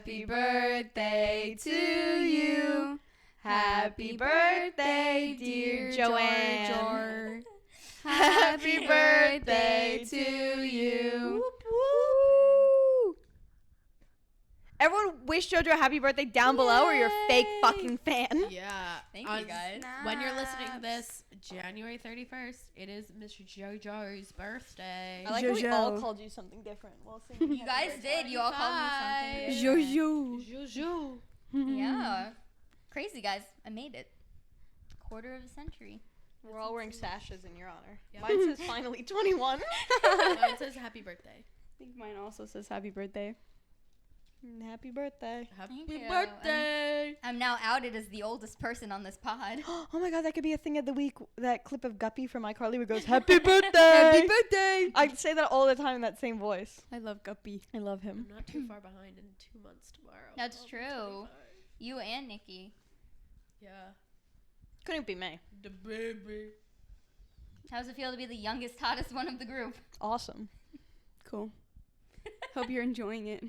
Happy birthday to you. Happy birthday, dear Joanne. Happy birthday to you. Whoop, whoop. Everyone wish JoJo a happy birthday down below, or you're a fake fucking fan. Yeah. Thank you, guys. When you're listening to this, January 31st, it is Miss JoJo's birthday. I like how we all called you something different. Well, You guys did. You all called me something. JoJo. JoJo. Yeah. Crazy, guys. I made it. Quarter of a century. We're all wearing sashes in your honor. Yep. Mine says finally 21. Mine says happy birthday. I think mine also says happy birthday. Happy birthday. Happy Thank you. birthday. I'm now outed as the oldest person on this pod. Oh my god, that could be a thing of the week. That clip of Guppy from iCarly where it goes, happy birthday! Happy birthday! I say that all the time in that same voice. I love Guppy. I love him. I'm not too far behind in 2 months tomorrow. That's I'll be true. 25. You and Nikki. Yeah. Couldn't be me. The baby. How does it feel to be the youngest, hottest one of the group? Awesome. Cool. Hope you're enjoying it.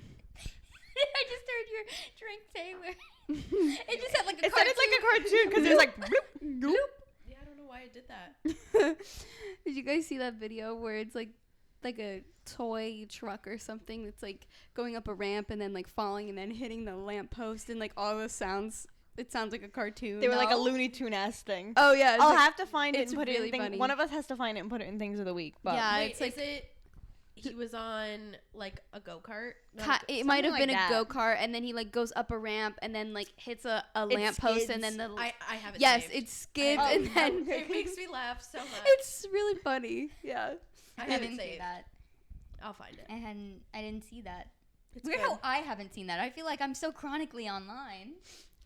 I just heard your drink Taylor. It just had like a It cartoon. sounded like a cartoon because it was like, bloop, bloop. Yeah, I don't know why I did that. Did you guys see that video where it's like a toy truck or something that's like going up a ramp and then like falling and then hitting the lamppost and like all the sounds? It sounds like a cartoon. They were like a Looney Tune-ass thing. Oh yeah. It's I'll like, have to find it it's and put really it in funny. One of us has to find it and put it in things of the week. But Yeah, Wait, it's like is it? He was on like a go-kart. it might have something been like a that. go-kart and then he like goes up a ramp and then like hits a It lamppost skids. and then the I have it. yes saved. it skids I- and then It makes me laugh so much. it's really funny. Yeah. I I have didn't it see saved. that. I'll find it. I didn't see that. it's Weird good. how I haven't seen that. I feel like I'm so chronically online.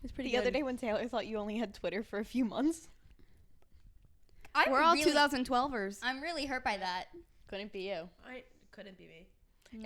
It's pretty The good. other day when Taylor thought you only had Twitter for a few months. I'm We're all really, 2012ers. I'm really hurt by that. Couldn't be you. I couldn't be me.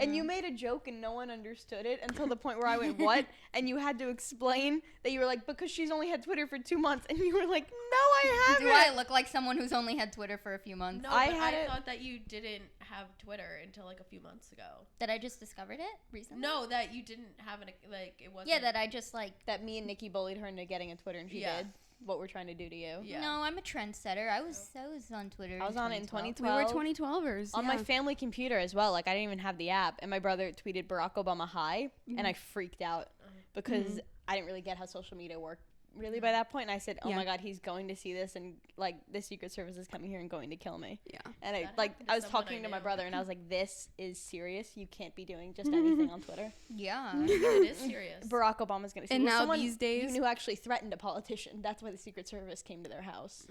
And you made a joke and no one understood it until the point where I went, what? And you had to explain that you were like, because she's only had Twitter for 2 months. And you were like, no, I haven't. Do I look like someone who's only had Twitter for a few months? No, I but had I it- thought that you didn't have Twitter until like a few months ago. That I just discovered it recently? No, that you didn't have it. Like it wasn't. Yeah, that I just like. That me and Nikki bullied her into getting a Twitter and she Yeah. did what we're trying to do to you. Yeah. No, I'm a trendsetter. I was on Twitter. I was on it in 2012. We 2012. were 2012ers. On yeah. my family computer as well. Like, I didn't even have the app. And my brother tweeted Barack Obama hi. And I freaked out because I didn't really get how social media worked really by that point. And I said, oh Yeah. my God, he's going to see this. And, like, the Secret Service is coming here and going to kill me. Yeah. And That I happened to was someone talking I to my knew. brother and I was like, this is serious. You can't be doing just anything on Twitter. Yeah. It is serious. Barack Obama's going to see And Well, now someone these days- you knew actually threatened a politician. That's why the Secret Service came to their house.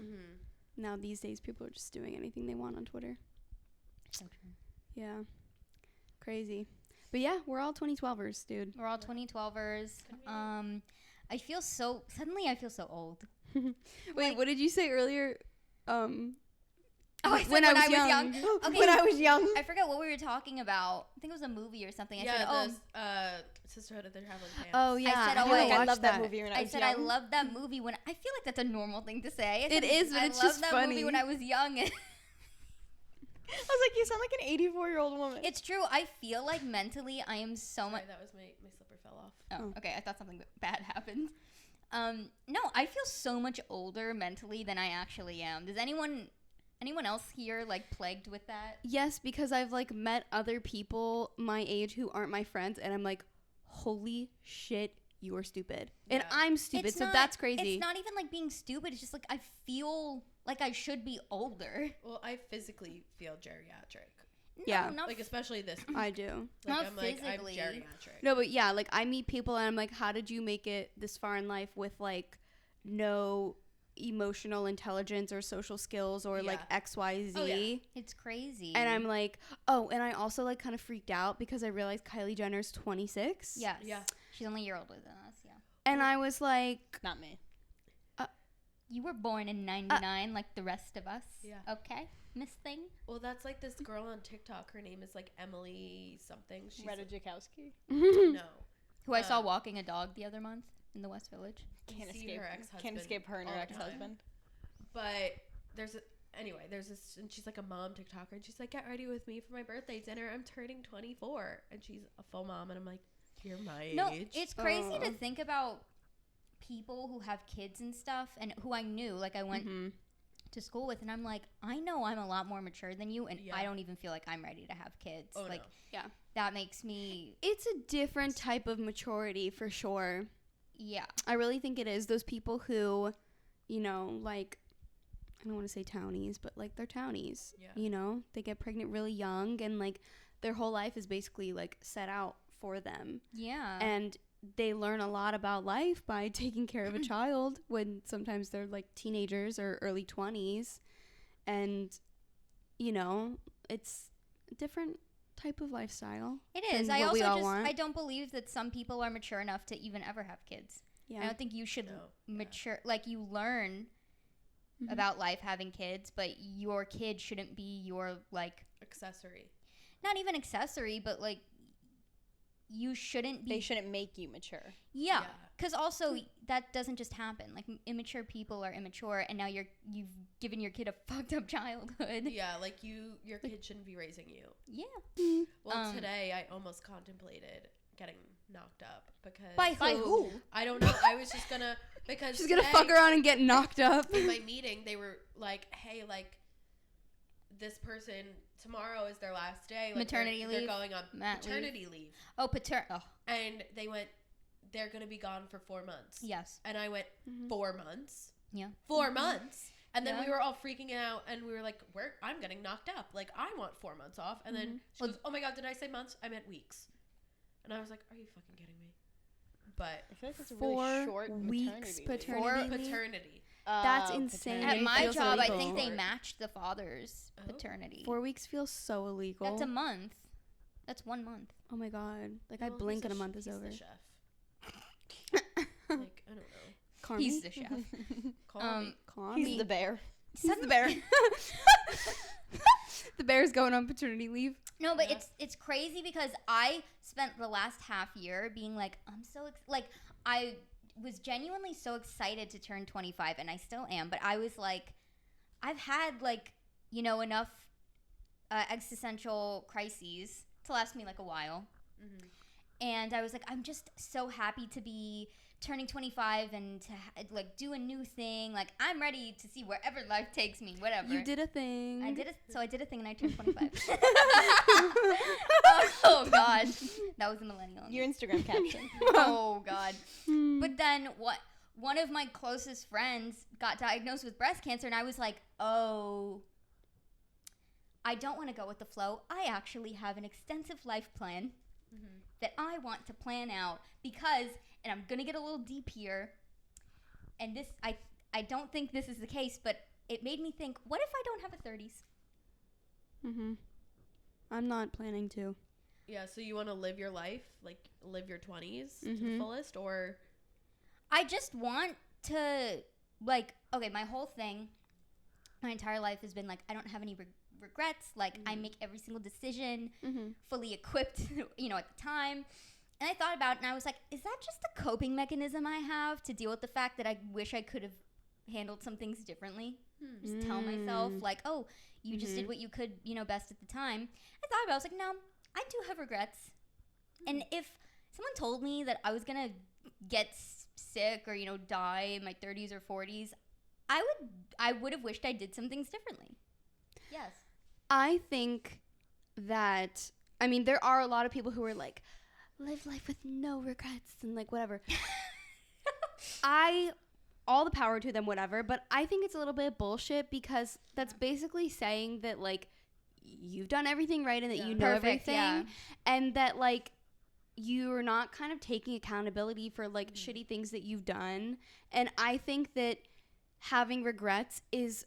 Now these days, people are just doing anything they want on Twitter. Yeah. Crazy. But yeah, we're all 2012ers, dude. We're all 2012ers. I feel so old. Wait, Like- what did you say earlier? Oh, I said when I was young. Okay. When I was young. I forgot what we were talking about. I think it was a movie or something. I said, Yeah, oh, the Sisterhood of the Traveling Pants. Oh yeah, said, I oh, never wait, I watched loved that movie when I I was said young. I loved that movie when I feel like that's a normal thing to say. I said, It is, but I it's loved just that funny. movie when I was young. I was like, you sound like an 84-year-old woman. It's true. I feel like mentally I am so much. Sorry, that was my slipper fell off. Oh, okay. I thought something bad happened. No, I feel so much older mentally than I actually am. Does anyone else here like plagued with that? Yes, because I've like met other people my age who aren't my friends, and I'm like, holy shit, you are stupid, and Yeah. I'm stupid. It's So not- that's crazy. It's not even like being stupid. It's just like I feel like I should be older. Well, I physically feel geriatric. No, Yeah. not Like especially this. I do. Like, Not I'm like I'm physically. geriatric. No, but yeah, like I meet people and I'm like, how did you make it this far in life with like no emotional intelligence or social skills or like Yeah. XYZ? Oh, yeah. It's crazy. And I'm like, oh, and I also like kind of freaked out because I realized Kylie Jenner's 26. yes. Yeah. She's only a year older than us. Yeah. And I was like, Not me. You were born in '99, like the rest of us. Yeah. Okay, Miss Thing. Well, that's like this girl on TikTok. Her name is like Emily something. She's Retta Jakowski. no. Who I saw walking a dog the other month in the West Village. Can't see escape her ex-husband Can't escape her and her all the time. ex-husband. But there's this, and she's like a mom TikToker, and she's like, get ready with me for my birthday dinner. I'm turning 24, and she's a full mom, and I'm like, You're my No, age. it's crazy to think about people who have kids and stuff, and who I knew, like I went to school with, and I'm like, I know I'm a lot more mature than you, and I don't even feel like I'm ready to have kids. Oh, like, no. Yeah. that makes me, It's a different type of maturity for sure. yeah. I really think it is. Those people who, you know, like, I don't want to say townies, but like they're townies. Yeah. You know, they get pregnant really young, and like their whole life is basically like set out for them. Yeah. And they learn a lot about life by taking care of a child when sometimes they're like teenagers or early 20s. And, you know, it's a different type of lifestyle. It is. than I what we also all just, want. I don't believe that some people are mature enough to even ever have kids. Yeah. I don't think you should No. mature, like you learn about life having kids, but your kid shouldn't be your, like, Accessory. not even accessory, but like, you shouldn't be. They shouldn't make you mature. Yeah. Yeah. Because also, that doesn't just happen. Like, immature people are immature, and now you've given your kid a fucked up childhood. Yeah, like your kid shouldn't be raising you. Yeah. Well, today I almost contemplated getting knocked up because By who? I don't know. I was just gonna because She's gonna today, fuck around and get knocked up. in my meeting. They were like, "Hey, like this person tomorrow is their last day. Like, Maternity they're leave? going on Mat leave? maternity leave, Oh, Oh, and they went. They're gonna be gone for 4 months. yes. And I went 4 months. Yeah. 4 months. And then Yeah. we were all freaking out, and we were like, I'm getting knocked up. Like, I want 4 months off. And then she Well, goes, oh my God, did I say months? I meant weeks. And I was like, are you fucking kidding me? But I feel like that's a 4 really short weeks maternity leave. paternity for leave? paternity. That's Oh, insane. paternity. At my feels job, I illegal. think they matched the father's Oh. paternity. 4 weeks feels so illegal. That's a month. That's 1 month. Oh my god. Like, I Well, blink he's and a month is he's over. the chef. Like, I don't know. Carmi? He's the chef. Call me. Carmi. He's the bear. He's the bear. The bear's going on paternity leave. No, but Yeah. it's crazy because I spent the last half year being like, I'm so like I was genuinely so excited to turn 25, and I still am, but I was like, I've had like, you know, enough existential crises to last me like a while. Mm-hmm. And I was like, I'm just so happy to be turning 25 and to like do a new thing. Like, I'm ready to see wherever life takes me, whatever. You did a thing. I did it. So I did a thing and I turned 25. Oh God, that was a millennial. in me. Your Instagram caption. Oh God. But then one of my closest friends got diagnosed with breast cancer, and I was like, oh, I don't want to go with the flow. I actually have an extensive life plan that I want to plan out because, and I'm gonna get a little deep here, and this I don't think this is the case, but it made me think, what if I don't have a 30s? Mm-hmm. I'm not planning to. Yeah, so you want to live your life, like live your 20s to the Mhm. fullest, or I just want to, like, okay, my whole thing, my entire life has been like, I don't have any regrets. Like, I make every single decision Mm-hmm. fully equipped, you know, at the time. And I thought about it, and I was like, is that just a coping mechanism I have to deal with the fact that I wish I could have handled some things differently? Just tell myself, like, oh, you just did what you could, you know, best at the time. I thought about it. I was like, no, I do have regrets. And if someone told me that I was going to get sick or, you know, die in my 30s or 40s, I would have wished I did some things differently. Yes. I think that, I mean, there are a lot of people who are like, live life with no regrets and like whatever. All the power to them, whatever, but I think it's a little bit of bullshit because that's basically saying that like you've done everything right and that you know Perfect, everything yeah. and that like you're not kind of taking accountability for like shitty things that you've done. And I think that having regrets is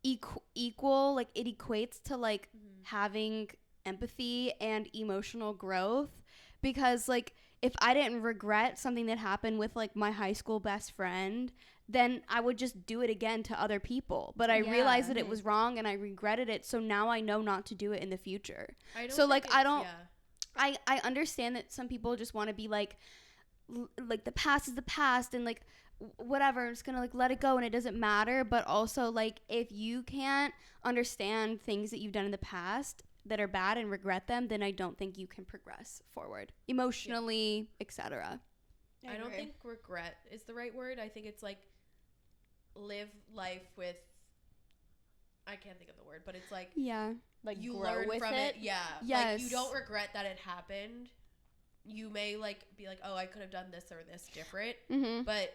equal, like it equates to like having empathy and emotional growth, because like if I didn't regret something that happened with like my high school best friend, then I would just do it again to other people. But I Yeah. realized that it was wrong and I regretted it, so now I know not to do it in the future. I don't So, like, think I it's- don't- I understand that some people just want to be like like the past is the past and like whatever, I'm just gonna like let it go and it doesn't matter. But also like if you can't understand things that you've done in the past, that are bad and regret them, then I don't think you can progress forward emotionally, etc. I don't think regret is the right word. I think it's like live life with, I can't think of the word, but it's like like you grow learn with from it. Yeah. Yes. Like you don't regret that it happened. You may like be like, oh, I could have done this or this different, but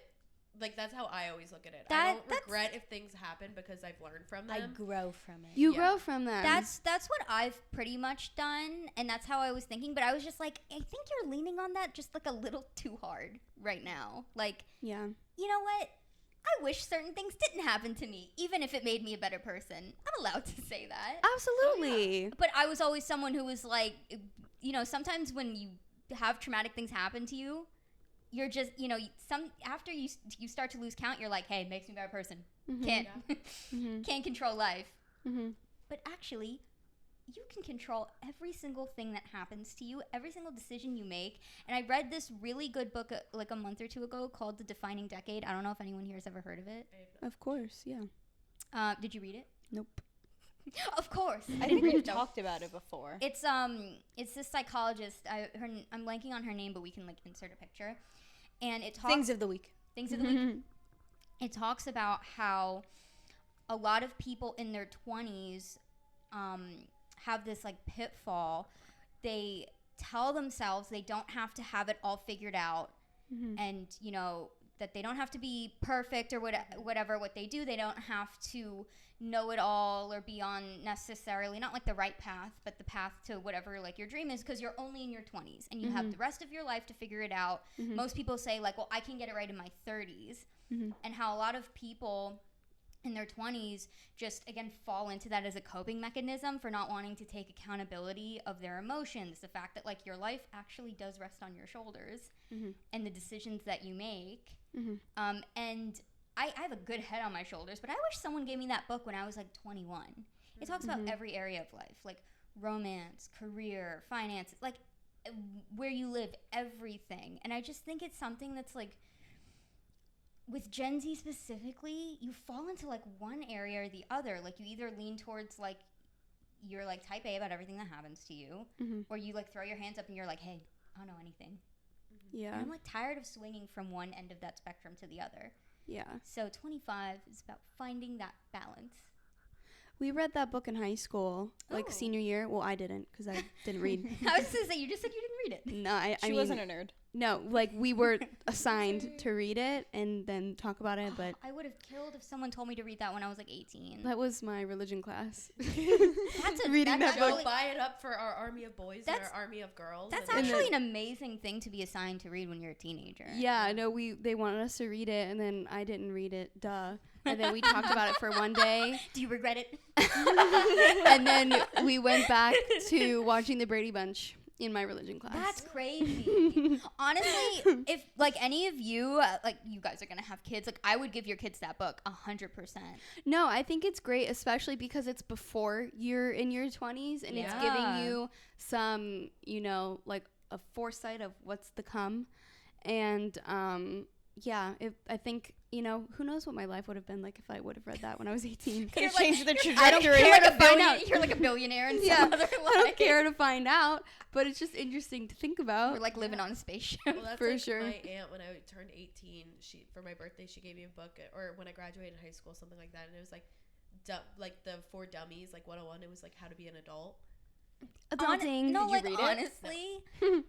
like that's how I always look at it. I don't regret if things happen because I've learned from them. I grow from it. You grow from them. That's what I've pretty much done, and that's how I was thinking. But I was just like, I think you're leaning on that just like a little too hard right now. Like, you know what? I wish certain things didn't happen to me, even if it made me a better person. I'm allowed to say that. Absolutely. But I was always someone who was like, you know, sometimes when you have traumatic things happen to you, you're just, you know, after you start to lose count, you're like, hey, it makes me a better person. Can't control life. But actually, you can control every single thing that happens to you, every single decision you make. And I read this really good book like a month or two ago called The Defining Decade. I don't know if anyone here has ever heard of it. Of course, yeah. Did you read it? Nope. Of course. I think we've talked about it before. It's this psychologist. I'm blanking on her name, but we can like insert a picture. And it talks Things of the week. It talks about how a lot of people in their 20s have this like pitfall. They tell themselves they don't have to have it all figured out, and you know that they don't have to be perfect or whatever what they do. They don't have to know it all or be on necessarily not like the right path, but the path to whatever like your dream is, because you're only in your 20s and you have the rest of your life to figure it out. Most people say like, well, I can get it right in my 30s, and how a lot of people in their 20s just again fall into that as a coping mechanism for not wanting to take accountability of their emotions. The fact that like your life actually does rest on your shoulders and the decisions that you make. And I have a good head on my shoulders, but I wish someone gave me that book when I was like 21. It talks about every area of life, like romance, career, finances, like where you live, everything. And I just think it's something that's like, with Gen Z specifically, you fall into like one area or the other. Like you either lean towards like you're like type A about everything that happens to you, or you like throw your hands up and you're like, hey, I don't know anything. Yeah. And I'm like tired of swinging from one end of that spectrum to the other. Yeah. So 25 is about finding that balance. We read that book in high school, like senior year. Well, I didn't because I didn't read. I was going to say, you just said you didn't read it. No, I She mean, wasn't a nerd. No, like we were assigned to read it and then talk about it, but I would have killed if someone told me to read that when I was like 18. that was my religion class. Reading that book. Buy it up for our army of boys and our army of girls. That's actually an amazing thing to be assigned to read when you're a teenager. Yeah, no, they wanted us to read it, and then I didn't read it, duh. And then we talked about it for one day. Do you regret it? And then we went back to watching the Brady Bunch in my religion class. That's crazy. Honestly, if like any of you, like you guys are gonna have kids, like I would give your kids that book 100%. No, I think it's great, especially because it's before you're in your 20s and it's giving you some, you know, like a foresight of what's to come. And I think, you know, who knows what my life would have been like if I would have read that when I was 18. Could have changed the trajectory. I don't care to find out. You're like a billionaire in some other life. I don't care to find out, but it's just interesting to think about. We're like living on a spaceship. Well, that's for like sure. My aunt, when I turned 18, for my birthday, she gave me a book, or when I graduated high school, something like that, and it was like the For Dummies, like 101. It was like how to be an adult. Adulting. No, Did you like read it? honestly,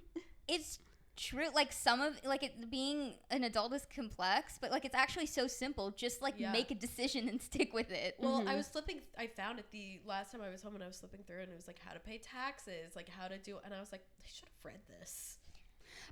it's true. Like some of like it being an adult is complex, but like it's actually so simple. Just like make a decision and stick with it. Well, I was flipping. I found it the last time I was home, and I was flipping through, and it was like how to pay taxes, like how to do. And I was like, I should have read this.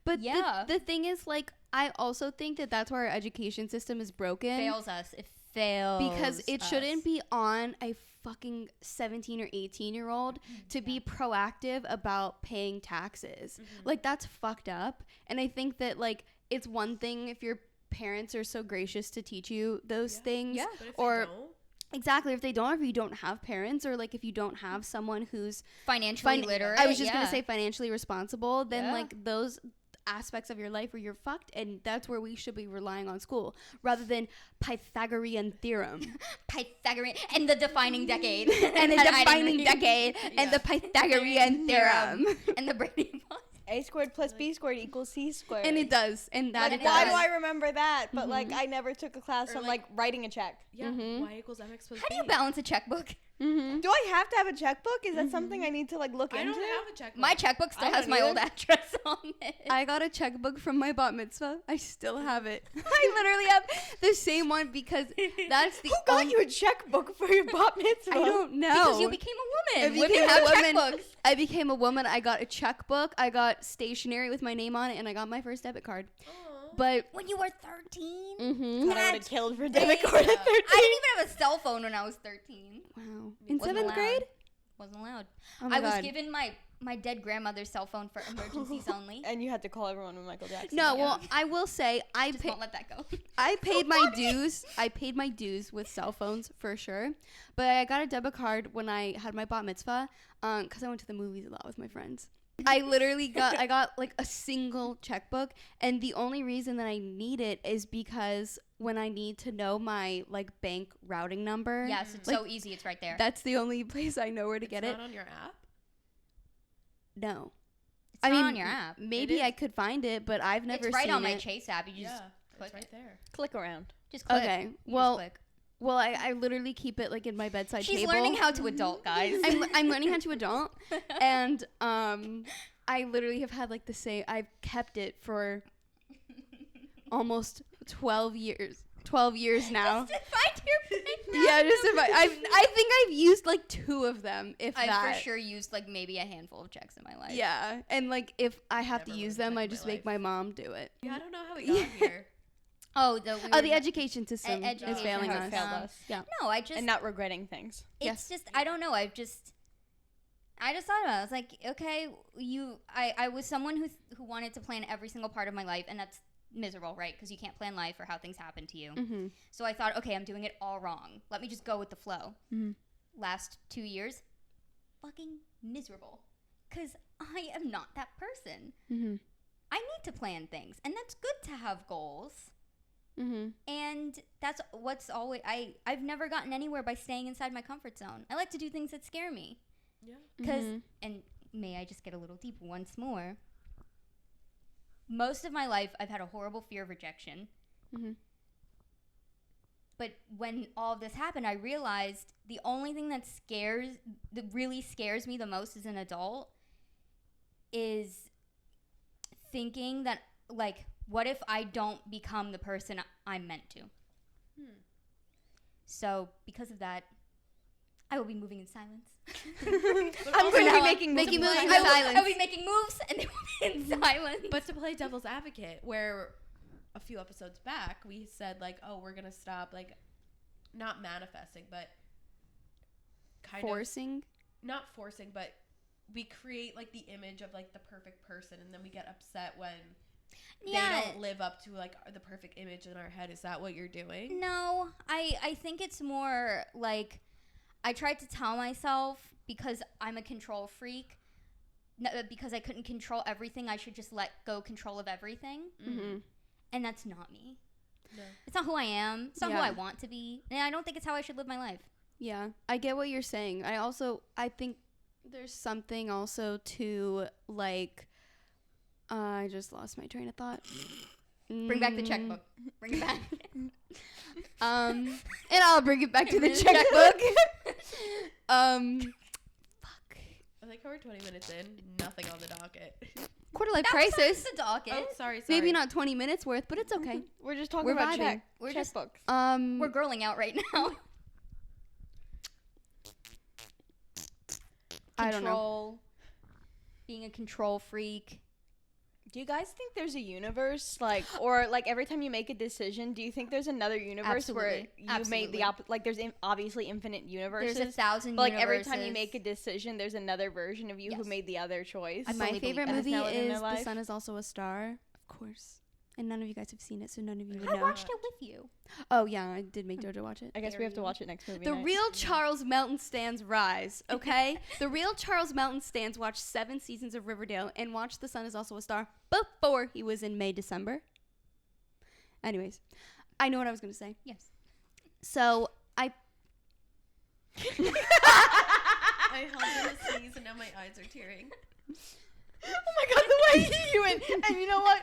But the thing is, like, I also think that that's where our education system is broken. Fails us. It fails because it shouldn't be on a fucking 17 or 18-year-old to be proactive about paying taxes. Like, that's fucked up. And I think that, like, it's one thing if your parents are so gracious to teach you those things. Yeah, but if or they don't. Exactly. If they don't, or if you don't have parents, or like if you don't have someone who's financially literate. I was just going to say financially responsible, then like those, aspects of your life where you're fucked, and that's where we should be relying on school rather than Pythagorean theorem. Pythagorean and the defining decade. And the defining decade and the Pythagorean theorem. And the Brady Bunch. A squared plus B squared equals C squared. And it does. And that like, it why does. do I remember that? But like I never took a class Or, on like writing a check. Yeah. Y equals mx plus How b. do you balance a checkbook? Do I have to have a checkbook? Is that something I need to like look I into? don't have a checkbook. My checkbook still I has don't my either. old address on it. I got a checkbook from my bat mitzvah. I still have it. I literally have the same one because that's the Who got you a checkbook for your bat mitzvah? I don't know. Because you became a woman. I Women became have a woman. checkbooks. I became a woman. I got a checkbook. I got stationery with my name on it, and I got my first debit card. Aw. But When you were 13? I would have That's killed for a crazy. debit card at 13. I didn't even have a cell phone when I was 13. wow, in Wasn't 7th allowed. grade, Wasn't allowed. oh my I was God. given my dead grandmother's cell phone for emergencies only. And you had to call everyone with Michael Jackson. No, Yeah. well, I will say Just won't let that go. I paid my dues. I paid my dues with cell phones for sure. But I got a debit card when I had my bat mitzvah, because I went to the movies a lot with my friends. I literally got like a single checkbook, and the only reason that I need it is because when I need to know my like bank routing number, Yes, it's like, so easy. It's right there. that's the only place I know where to get It's it. not on your app? No, It's I not mean on your app. maybe is. I could find it, but I've never It's right seen on my it. Chase app. You just Yeah, click it's right it. there. Click around. Just click. Okay, You just well, click. well, I literally keep it like in my bedside She's table. learning how to adult, guys. I'm learning how to adult, and I literally have had like the same. I've kept it for almost 12 years. 12 years now. Just to find your bank Yeah, routing just number. I think I've used like 2 of them, if I've that. for sure used like maybe a handful of checks in my life. Yeah, and like if I have Never to use learned a them, check I in my just make life. my mom do it. Yeah, I don't know how we got here. Oh, The education system is education failing has us. failed us. Yeah. No, I just And not regretting things. it's Yes. just I don't know. I just thought about it. I was like, okay, I was someone who wanted to plan every single part of my life, and that's miserable, right? Because you can't plan life or how things happen to you. Mm-hmm. So I thought, okay, I'm doing it all wrong. Let me just go with the flow. Mm-hmm. Last 2 years, fucking miserable. Because I am not that person. Mm-hmm. I need to plan things, and that's good to have goals. Mm-hmm. And that's what's always I've never gotten anywhere by staying inside my comfort zone. I like to do things that scare me. Yeah. Because, Mhm. and may I just get a little deep once more? Most of my life, I've had a horrible fear of rejection. Mm-hmm. But when all of this happened, I realized the only thing that really scares me the most as an adult is thinking that, like, what if I don't become the person I'm meant to? So, because of that, I will be moving in silence. I'm going to be now, making making moves. moves in I will be making moves, and they will be in silence. But to play devil's advocate, where a few episodes back we said like, oh, we're gonna stop like, not manifesting, but not forcing, but we create like the image of like the perfect person, and then we get upset when they don't live up to like the perfect image in our head. Is that what you're doing? No, I think it's more like I tried to tell myself because I'm a control freak, because I couldn't control everything, I should just let go control of everything. Mm-hmm. And that's not me. No. It's not who I am. It's not who Yeah. I want to be. And I don't think it's how I should live my life. Yeah, I get what you're saying. I think there's something also to like, I just lost my train of thought. Bring back the checkbook. Bring it back. And I'll bring it back to the checkbook. Fuck. I think we're 20 minutes in, nothing on the docket. Quarter life That was crisis. the docket. Oh, sorry. Maybe not 20 minutes worth, but it's okay. We're just talking We're about vibing. We're just checkbooks. we're girling out right now. I don't know. Control. Being a control freak. Do you guys think there's a universe, like, or like every time you make a decision, do you think there's another universe where Absolutely. you made the like there's obviously infinite universes? There's 1,000 but, like universes. every time you make a decision, there's another version of you who Yes. made the other choice. I My fully favorite believe that. movie Isn't that in is their The life? Sun Is Also a Star. Of course. And none of you guys have seen it, so none of you would I know. watched it with you. Oh, yeah, I did make JoJo watch it. I guess we have to watch it next movie The night. real Charles Melton Stands rise, okay? The real Charles Melton Stands watched 7 seasons of Riverdale and watched The Sun Is Also a Star before he was in May, December. Anyways, I know what I was going to say. Yes. So, I held in a sneeze and now my eyes are tearing. Oh my god, the way you went. And you know what?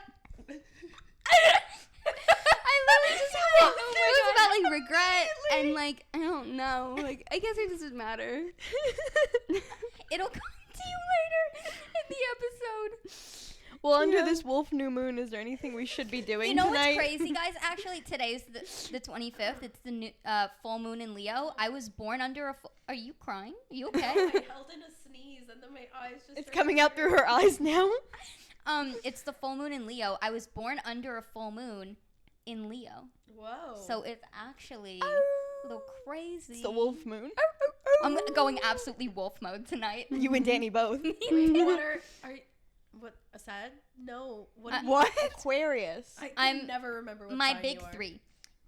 I literally just had it. It was about, like, regret and, like, I don't know. Like, I guess it doesn't matter. It'll come to you later in the episode. Well, under this wolf new moon, is there anything we should be doing tonight? What's crazy, guys? Actually, today's the 25th. It's the new, full moon in Leo. I was born under a Are you crying? Are you okay? I held in a sneeze and then my eyes just It's coming out through her eyes now. It's the full moon in Leo. I was born under a full moon in Leo. Whoa. So it's actually a little crazy. It's the wolf moon. I'm going absolutely wolf mode tonight. You and Danny both. Wait, what, a sad? No. What? Aquarius. I never remember what my sign big you are. 3.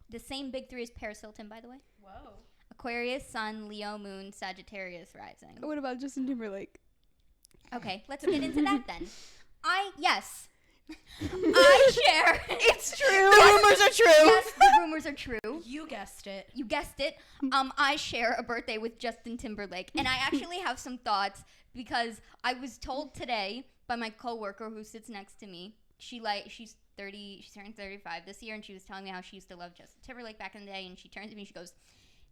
The same big 3 as Paris Hilton, by the way. Whoa. Aquarius, Sun, Leo, Moon, Sagittarius rising. What about Justin Timberlake? Okay, let's get into that then. Yes. I share. It's true. The rumors are true. Yes, the rumors are true. You guessed it. You guessed it. I share a birthday with Justin Timberlake, and I actually have some thoughts because I was told today by my coworker who sits next to me. She's 30. She's turning 35 this year, and she was telling me how she used to love Justin Timberlake back in the day. And she turns to me, and she goes,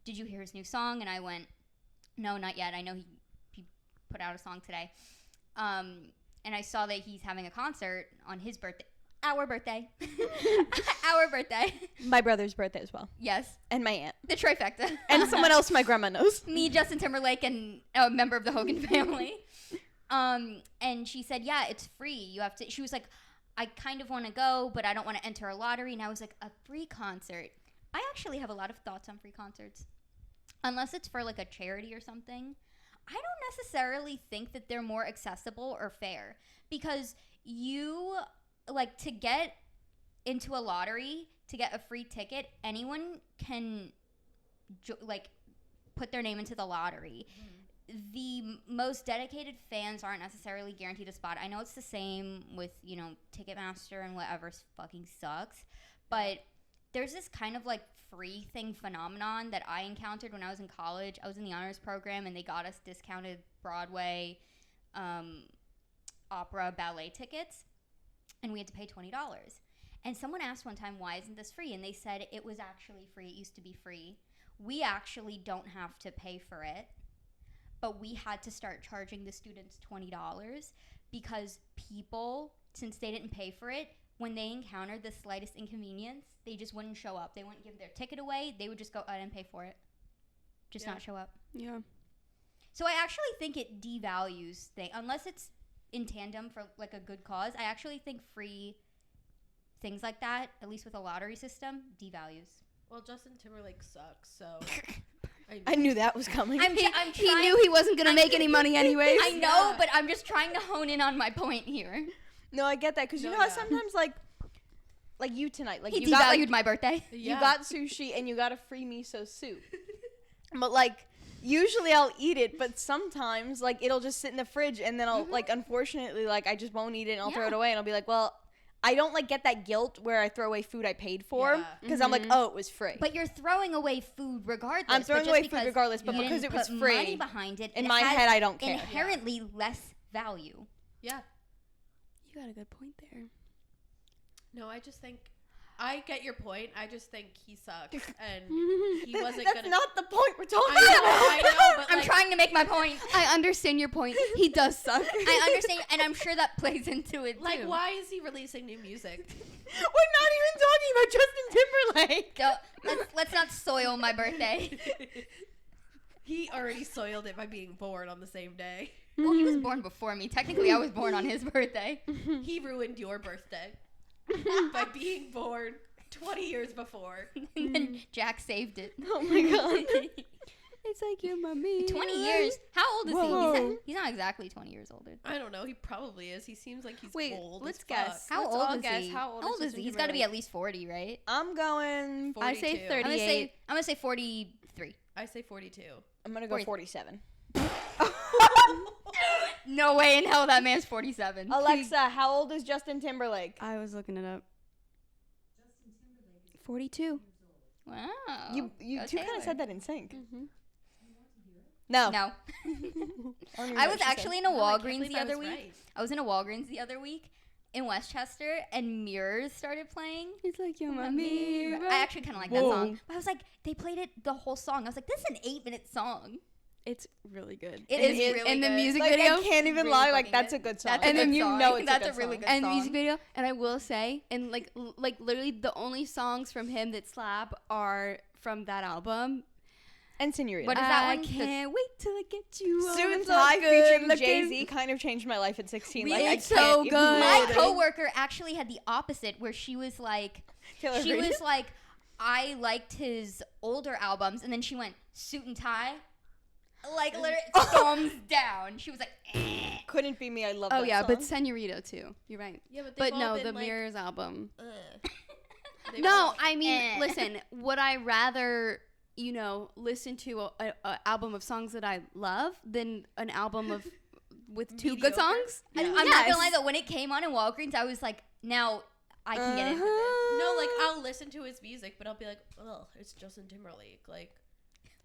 "Did you hear his new song?" And I went, "No, not yet. I know he put out a song today." And I saw that he's having a concert on his birthday. Our birthday. Our birthday. My brother's birthday as well. Yes. And my aunt. The trifecta. And someone else my grandma knows. Me, Justin Timberlake, and a member of the Hogan family. And she said, yeah, it's free. You have to. She was like, I kind of want to go, but I don't want to enter a lottery. And I was like, a free concert. I actually have a lot of thoughts on free concerts. Unless it's for like a charity or something. I don't necessarily think that they're more accessible or fair because you, like, to get into a lottery, to get a free ticket, anyone can, put their name into the lottery. Mm-hmm. The most dedicated fans aren't necessarily guaranteed a spot. I know it's the same with, Ticketmaster and whatever fucking sucks, but there's this kind of, free thing phenomenon that I encountered when I was in college. I was in the honors program, and they got us discounted Broadway, opera, ballet tickets, and we had to pay $20. And someone asked one time, why isn't this free? And they said it was actually free. It used to be free. We actually don't have to pay for it, but we had to start charging the students $20 because people, since they didn't pay for it, when they encountered the slightest inconvenience, they just wouldn't show up. They wouldn't give their ticket away. They would just go, I didn't pay for it. Just not show up. Yeah. So I actually think it devalues things. Unless it's in tandem for, a good cause, I actually think free things like that, at least with a lottery system, devalues. Well, Justin Timberlake sucks, so... I knew that was coming. He knew he wasn't going to make any money anyways. I know, but I'm just trying to hone in on my point here. No, I get that because you know how sometimes like you tonight, he you devalued got my birthday. You got sushi and you got a free miso soup, but usually I'll eat it, but sometimes it'll just sit in the fridge and then I'll unfortunately I just won't eat it and I'll throw it away and I'll be like, well, I don't get that guilt where I throw away food I paid for because I'm like, oh, it was free. But you're throwing away food regardless. I'm throwing away food regardless, but because it was free, money behind it, in my head I don't care. Inherently less value. Yeah. You got a good point there. No, I just think I get your point. I just think he sucks and he wasn't That's gonna. not the point we're talking about. I know, but I'm trying to make my point. I understand your point. He does suck. I understand, and I'm sure that plays into it too. why is he releasing new music? We're not even talking about Justin Timberlake. Let's not soil my birthday. He already soiled it by being born on the same day. Well, he was born before me. Technically, I was born on his birthday. He ruined your birthday by being born 20 years before. And then Jack saved it. Oh my god. It's like you're my mirror. 20 years. How old is he? He's not exactly 20 years older. I don't know. He probably is. He seems like he's old. Let's as guess. fuck. How Let's old all is guess he? how old is he? He's got to be at least 40, right? I'm going. 42. I say 38. I'm gonna say 43. I say 42. I'm gonna go 47. No way in hell that man's 47. Alexa, how old is Justin Timberlake? I was looking it up. 42. Wow. You Go two kind Taylor. of said that in sync. Mm-hmm. No. No. I I was actually in a Oh, I can't Walgreens believe the I other was week. right. I was in a Walgreens the other week in Westchester, and Mirrors started playing. It's like you're my mirror. I actually kind of like that Whoa. song. But I was like, they played it the whole song. I was like, this is an 8-minute song. It's really good. It And is it- really and the good. music Like, video. I can't even really lie. Like, fucking that's good. a good song. That's a And good then you song. know it's That's a a good really song. good And the song. music video, and I will say, and like literally the only songs from him that slap are from that album. And Senorita. What is that I one? can't wait till I get you. Suits on High top good featuring looking. Jay-Z kind of changed my life at 16. Really? Like, I It's so can't even good. My lie. coworker actually had the opposite, where she was like, Taylor she Reid? was like, I liked his older albums, and then she went Suit and Tie, like literally thumbs down. She was like, eh. Couldn't be me. I love Oh that yeah, song. but Senorita too. You're right. Yeah, but, But no, the Mirrors album. They've No, all- I mean, Eh. listen. Would I rather, listen to a album of songs that I love than an album of with two good Mediocre. songs? I'm Yeah. not Yes. gonna lie though, when it came on in Walgreens, I was like, now I can get into this. No, like I'll listen to his music, but I'll be like, oh, it's Justin Timberlake. Like,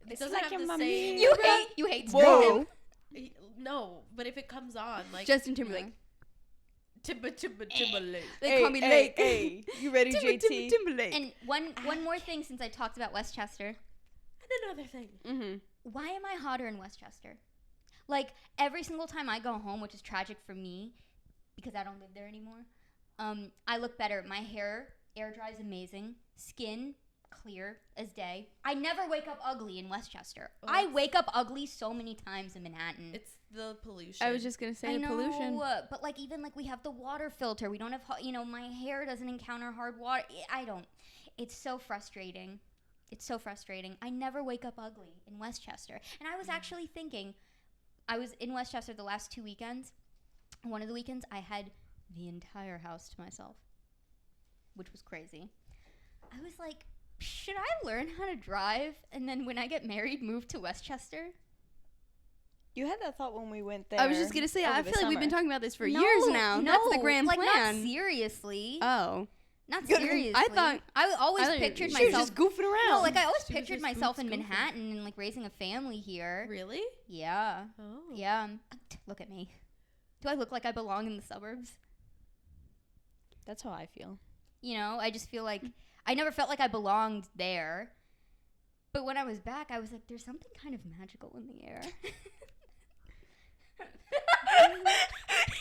it It's doesn't like have you're the my same. mirror. You hate Whoa. him. No, but if it comes on, like Justin Timberlake. Timberlake. They Hey, call me hey, Lake. hey. You ready, JT? Timberlake. And one more thing, since I talked about Westchester, And another thing. Mm-hmm. why am I hotter in Westchester? Like every single time I go home, which is tragic for me because I don't live there anymore. I look better. My hair air dries amazing. Skin clear as day. I never wake up ugly in Westchester. Oh, I that's- wake up ugly so many times in Manhattan. It's the pollution. I was just gonna say I the know, pollution. but like even like we have the water filter. We don't have my hair doesn't encounter hard water. I don't. It's so frustrating. It's so frustrating. I never wake up ugly in Westchester. And I was actually thinking, I was in Westchester the last 2 weekends. One of the weekends I had the entire house to myself, which was crazy. I was like, should I learn how to drive and then when I get married move to Westchester? You had that thought when we went there. I was just gonna say, I over the feel like we've been summer. talking about this for No, years now. No, That's the grand like, plan. Not seriously. Oh, Not Good. seriously. I always thought pictured She was myself. just goofing around. No, like I always She was pictured just myself in goofing. Manhattan and like raising a family here. Really? Yeah, Oh. yeah. Look at me. Do I look like I belong in the suburbs? That's how I feel. I just feel like I never felt like I belonged there. But when I was back, I was like, there's something kind of magical in the air.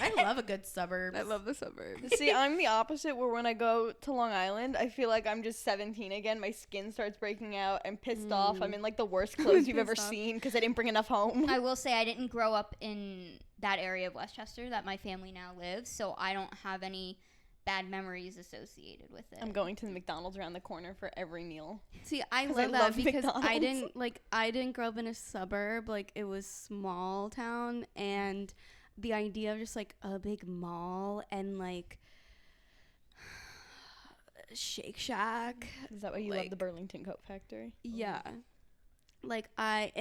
I love a good suburb. I love the suburbs. See, I'm the opposite, where when I go to Long Island, I feel like I'm just 17 again. My skin starts breaking out. I'm pissed off. I'm in like the worst clothes you've ever Pissed off. seen because I didn't bring enough home. I will say I didn't grow up in that area of Westchester that my family now lives, so I don't have any bad memories associated with it. I'm going to the McDonald's around the corner for every meal. See, I 'Cause love I that love because McDonald's. I didn't grow up in a suburb. Like it was small town, and the idea of just like a big mall and like Shake Shack. Is that why you love Like- the Burlington Coat Factory? Yeah. Like a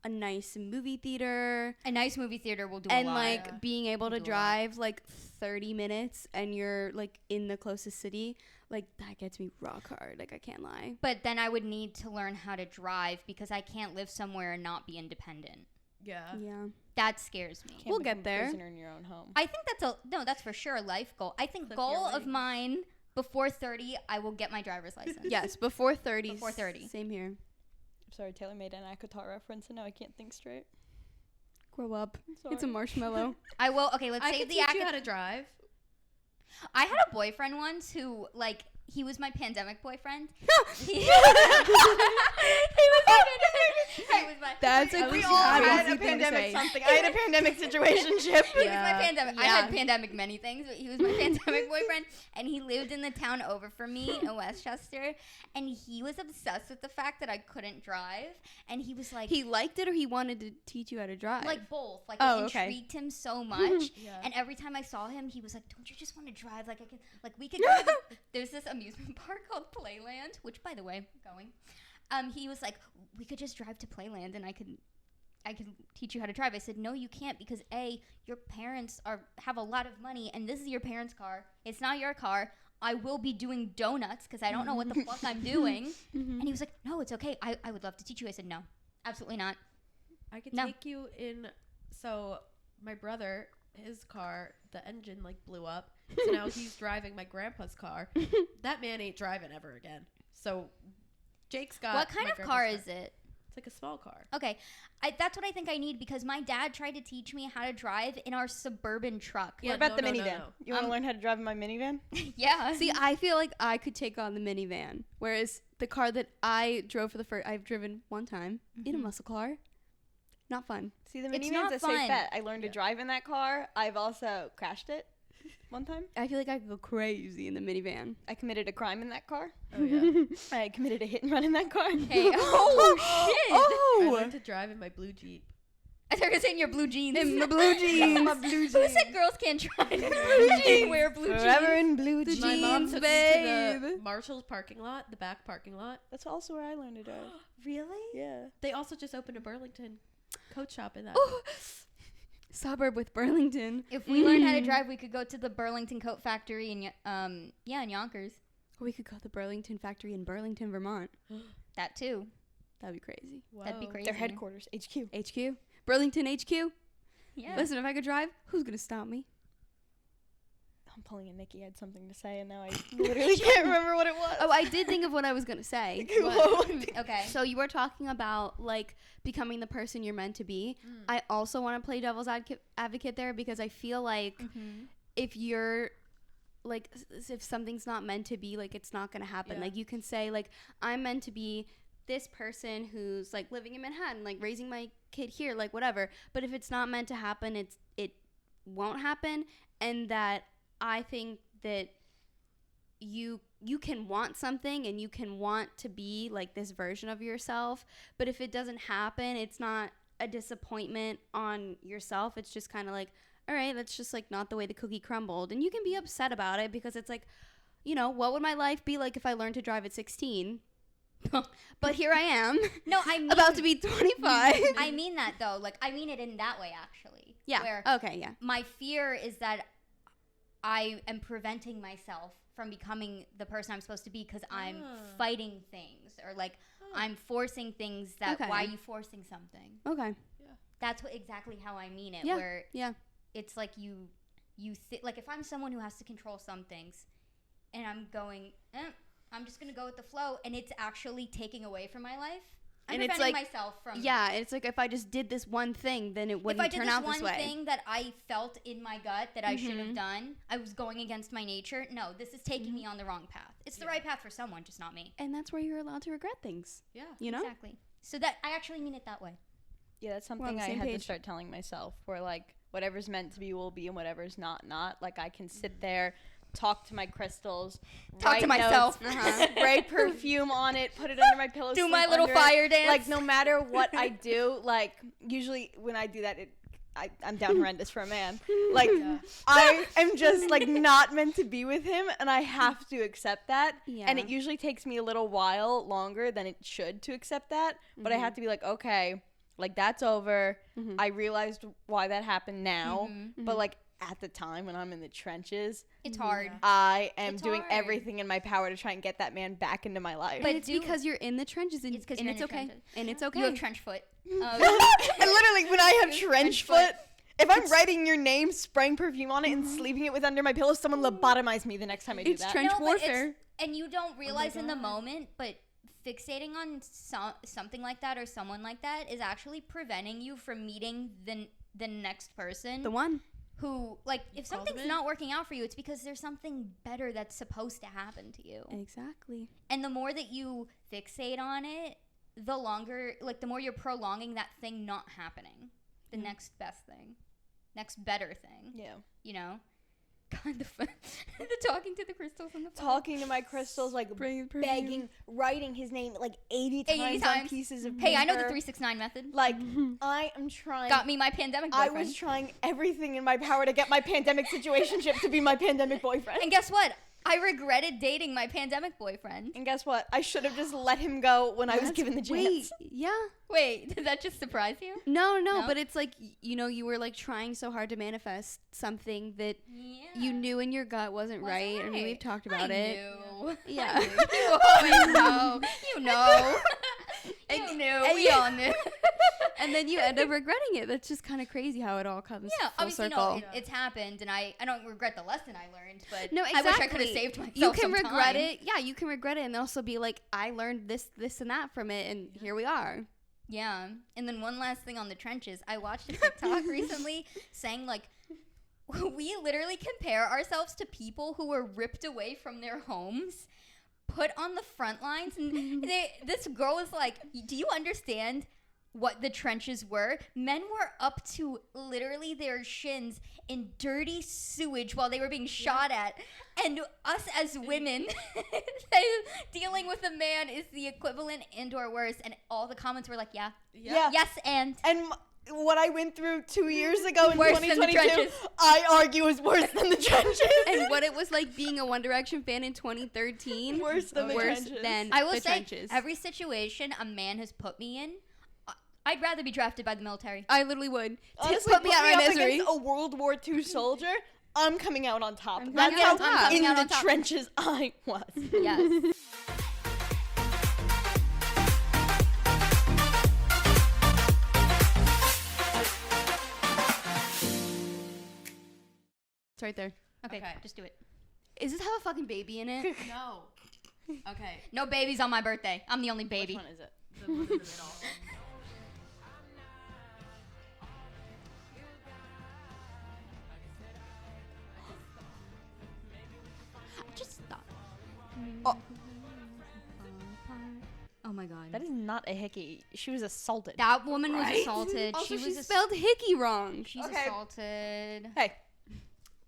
nice movie theater A nice movie theater will do and a lot. like being able to Do a lot. drive like 30 minutes and you're like in the closest city. Like that gets me rock hard. Like I can't lie. But then I would need to learn how to drive because I can't live somewhere and not be independent. Yeah. Yeah. That scares me. Can't We'll become get there. a prisoner in your own home. I think that's for sure a life goal. I think Clip your goal of legs. mine before 30, I will get my driver's license. Yes, before 30. Before 30. Same here. Sorry, Taylor made an Akatar reference and now I can't think straight. Grow up. Sorry. It's a marshmallow. I will. Okay, let's I save could the teach act. you how to drive. I had a boyfriend once who he was my pandemic boyfriend. he was That's a we good all had a thing to pandemic say. something. I had a pandemic situationship. He was my pandemic. I had pandemic many things, but he was my pandemic boyfriend, and he lived in the town over from me in Westchester, and he was obsessed with the fact that I couldn't drive, and he was like, He liked it, or he wanted to teach you how to drive? like both. Like Oh, it okay. intrigued him so much, Yeah. and every time I saw him, he was like, "Don't you just want to drive? Like I can, like we could go to there's this amusement park called Playland, which by the way, going." He was like, "We could just drive to Playland, and I could teach you how to drive." I said, "No, you can't, because A, your parents have a lot of money, and this is your parents' car. It's not your car. I will be doing donuts because I don't know what the fuck I'm doing." And he was like, "No, it's okay. I would love to teach you." I said, "No, absolutely not." I could No. take you in. So my brother, his car, the engine like blew up. So now he's driving my grandpa's car. That man ain't driving ever again. So Jake's got. What kind my of grandpa's car is it? It's like a small car. Okay, that's what I think I need, because my dad tried to teach me how to drive in our suburban truck. Yeah, What about no, the no, minivan? no. You want to learn how to drive in my minivan? Yeah. See, I feel like I could take on the minivan, whereas the car that I drove for the first, I've driven one time in a muscle car. Not fun. See, the It's minivan's not a fun. safe bet. I learned to drive in that car. I've also crashed it one time. I feel like I could go crazy in the minivan. I committed a crime in that car. Oh yeah. I committed a hit and run in that car. Hey, oh shit! I Oh! learned to drive in my blue Jeep. I thought you were saying your blue jeans. In my blue jeans. My blue Who said girls can't drive in blue jeans? Wear blue Forever jeans. in blue The jeans. My mom jeans, took me to babe. the Marshall's parking lot, the back parking lot. That's also where I learned to drive. Really? Yeah. They also just opened a Burlington coat shop in that. Oh, suburb with Burlington. If we learned how to drive, we could go to the Burlington Coat Factory in in Yonkers. Or we could go to the Burlington factory in Burlington, Vermont. That too. That'd be crazy. That'd be Whoa. crazy. Their headquarters, HQ. HQ? Burlington HQ? Yeah. Listen, if I could drive, who's going to stop me? I'm pulling a Nikki had something to say, and now I literally can't remember what it was. Oh, I did think of what I was going to say. Okay. So you were talking about, like, becoming the person you're meant to be. I also want to play devil's advocate there, because I feel like if you're, like, if something's not meant to be, like, it's not going to happen. Yeah. Like, you can say, like, I'm meant to be this person who's, like, living in Manhattan, like, raising my kid here, like, whatever. But if it's not meant to happen, it won't happen. And that I think that you can want something, and you can want to be like this version of yourself, but if it doesn't happen, it's not a disappointment on yourself. It's just kind of like, all right, that's just like not the way the cookie crumbled, and you can be upset about it, because it's like, you know, what would my life be like if I learned to drive at 16? But here I am. No, I mean about to be 25. I mean that though. Like I mean it in that way actually. Yeah. Where Okay. Yeah. my fear is that I am preventing myself from becoming the person I'm supposed to be, because I'm fighting things, or like I'm forcing things that Okay. why are you forcing something? Okay. That's exactly how I mean it. Yeah. Where Yeah. it's like like if I'm someone who has to control some things, and I'm going, I'm just gonna go with the flow, and it's actually taking away from my life. I'm And it's preventing like- myself from. Yeah, it's like if I just did this one thing, then it If wouldn't I did turn this out this one way. thing that I felt in my gut that I should have done, I was going against my nature. No, this is taking me on the wrong path. It's the right path for someone, just not me. And that's where you're allowed to regret things. Yeah. You know? Exactly. So that I actually mean it that way. Yeah, that's We're on something the I same had to page. start telling myself, where like whatever's meant to be will be, and whatever's not. Like I can sit there, talk to my crystals, Talk to write myself. notes, spray perfume on it, put it under my pillow, Do sleep my little under it. fire dance. Like no matter what I do, like usually when I do that, I'm down horrendous for a man. Like I am just like not meant to be with him, and I have to accept that. Yeah. And it usually takes me a little while longer than it should to accept that. But I have to be like, okay, like that's over. I realized why that happened now. But like at the time when I'm in the trenches, It's hard. I am It's doing hard. everything in my power to try and get that man back into my life. But But it's do- because you're in the trenches, and It's 'cause and you're it's in the okay. trenches. And it's okay. You have trench foot. And literally, when I have trench foot, if I'm writing your name, spraying perfume on it, and sleeping it with under my pillow, someone lobotomize me the next time I do It's that. trench No, but warfare. and you don't realize in the God. moment, but fixating on something like that or someone like that is actually preventing you from meeting the next person. The one. Who, like, if called something's him it? not working out for you, it's because there's something better that's supposed to happen to you. Exactly. And the more that you fixate on it, the longer, like, the more you're prolonging that thing not happening. The next best thing. Next better thing. Yeah. You know? God, the talking to the crystals on the phone. Talking to my crystals, like, begging, writing his name, like, 80 times on pieces of paper. Hey, I know the 369 method. Like, I am trying. Got me my pandemic boyfriend. I was trying everything in my power to get my pandemic situationship to be my pandemic boyfriend. And guess what? I regretted dating my pandemic boyfriend. And guess what? I should have just let him go when I was given the chance. Wait, did that just surprise you? No, but it's like, you know, you were like trying so hard to manifest something that you knew in your gut wasn't right. I mean, we've talked about it. Knew. Yeah. I knew. You always know. You know. You knew. We all knew. And then you end up regretting it. That's just kind of crazy how it all comes full obviously, circle. no, it's happened, and I don't regret the lesson I learned, but no, exactly. I wish I could have saved myself. You can some regret time. it. Yeah, you can regret it and also be like, I learned this, and that from it, and here we are. Yeah. And then one last thing on the trenches. I watched a TikTok recently saying, like, we literally compare ourselves to people who were ripped away from their homes, put on the front lines, and this girl was like, do you understand what the trenches were? Men were up to literally their shins in dirty sewage while they were being shot at. And us as women dealing with a man is the equivalent and or worse. And all the comments were like, yeah. Yes, and what I went through 2 years ago in Worse than the 2022, trenches. I argue is worse than the trenches. And what it was like being a One Direction fan in 2013. Worse than the trenches. I will the say, trenches. every situation a man has put me in, I'd rather be drafted by the military. I literally would. Honestly, Put me out my up misery. against a World War II soldier, I'm coming out on top. I'm That's coming out how on top. in Coming out the on top. trenches I was. Yes. It's right there. Okay, Okay. just do it. Does this have a fucking baby in it? No. Okay. No babies on my birthday. I'm the only baby. Which one is it? The one in the middle. Just stop. Oh. Oh my god. That is not a hickey. She was assaulted. That woman was Right? assaulted. Also, she she was spelled hickey wrong. She's Okay. assaulted. Hey.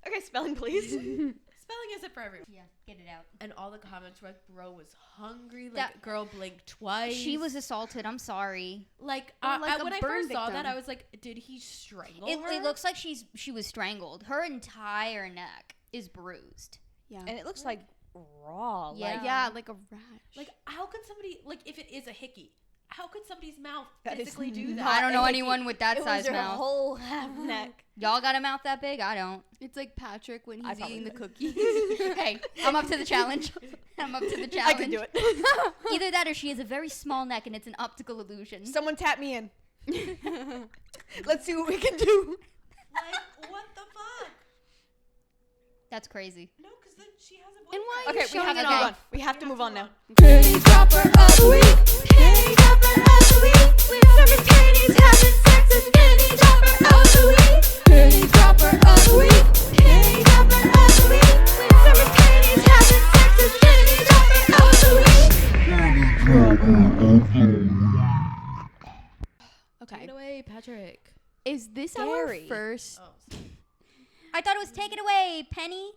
Okay, spelling please. Spelling isn't for everyone. Yeah, get it out. And all the comments were like, bro was hungry. Like, That- girl blinked twice. She was assaulted. I'm sorry. like, Or like a when I burn first saw that, victim. I was like, did he strangle It her? looks like she was strangled. Her entire neck is bruised. Yeah. And it looks like raw. Yeah. Like, Yeah, like a rash. like, how could somebody, like, if it is a hickey, how could somebody's mouth That is physically do not- that? I don't know a anyone with that it size was her mouth. whole half neck. Y'all got a mouth that big? I don't. It's like Patrick when I he's probably eating the would. cookies. Hey, I'm up to the challenge. I'm up to the challenge. I could do it. Either that or she has a very small neck and it's an optical illusion. Someone tap me in. Let's see what we can do. Like, what the fuck? That's crazy. No, because then she has a And boyfriend. why are you Okay, we showing have it to move off? on. We have to move on now. Penny dropper of the week. Penny dropper of the week. With seven pennies having sex with penny dropper of the week. Penny dropper of the week. Penny dropper of the week. With seven pennies having sex with penny dropper of the week. Take Okay. it away, Patrick. Is this Scary. our first? Oh, sorry. I thought it was take it away, Penny.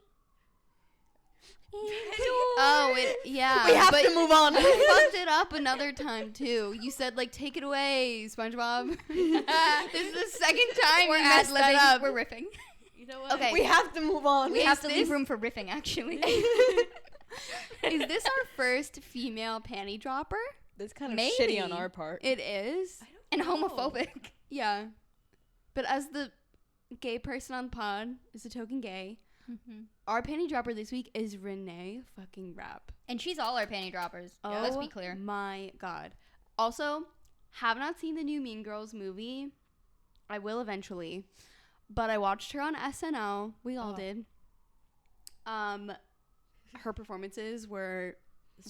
Oh, yeah. We have but to move on. You fucked it up another time too. You said like, "Take it away, SpongeBob." This is the second time We're you messed that ad-libbing. up. We're riffing. You know what? Okay. We have to move on. We have to this- leave room for riffing, actually. Is this our first female panty dropper? That's kind of Maybe. shitty on our part. It is. And know. homophobic. Yeah. But as the gay person on the pod, is a token gay, our panty dropper this week is Reneé fucking Rapp. And she's all our panty droppers. Oh, Let's be clear. My God. Also, have not seen the new Mean Girls movie. I will eventually. But I watched her on SNL. We all did. Her performances were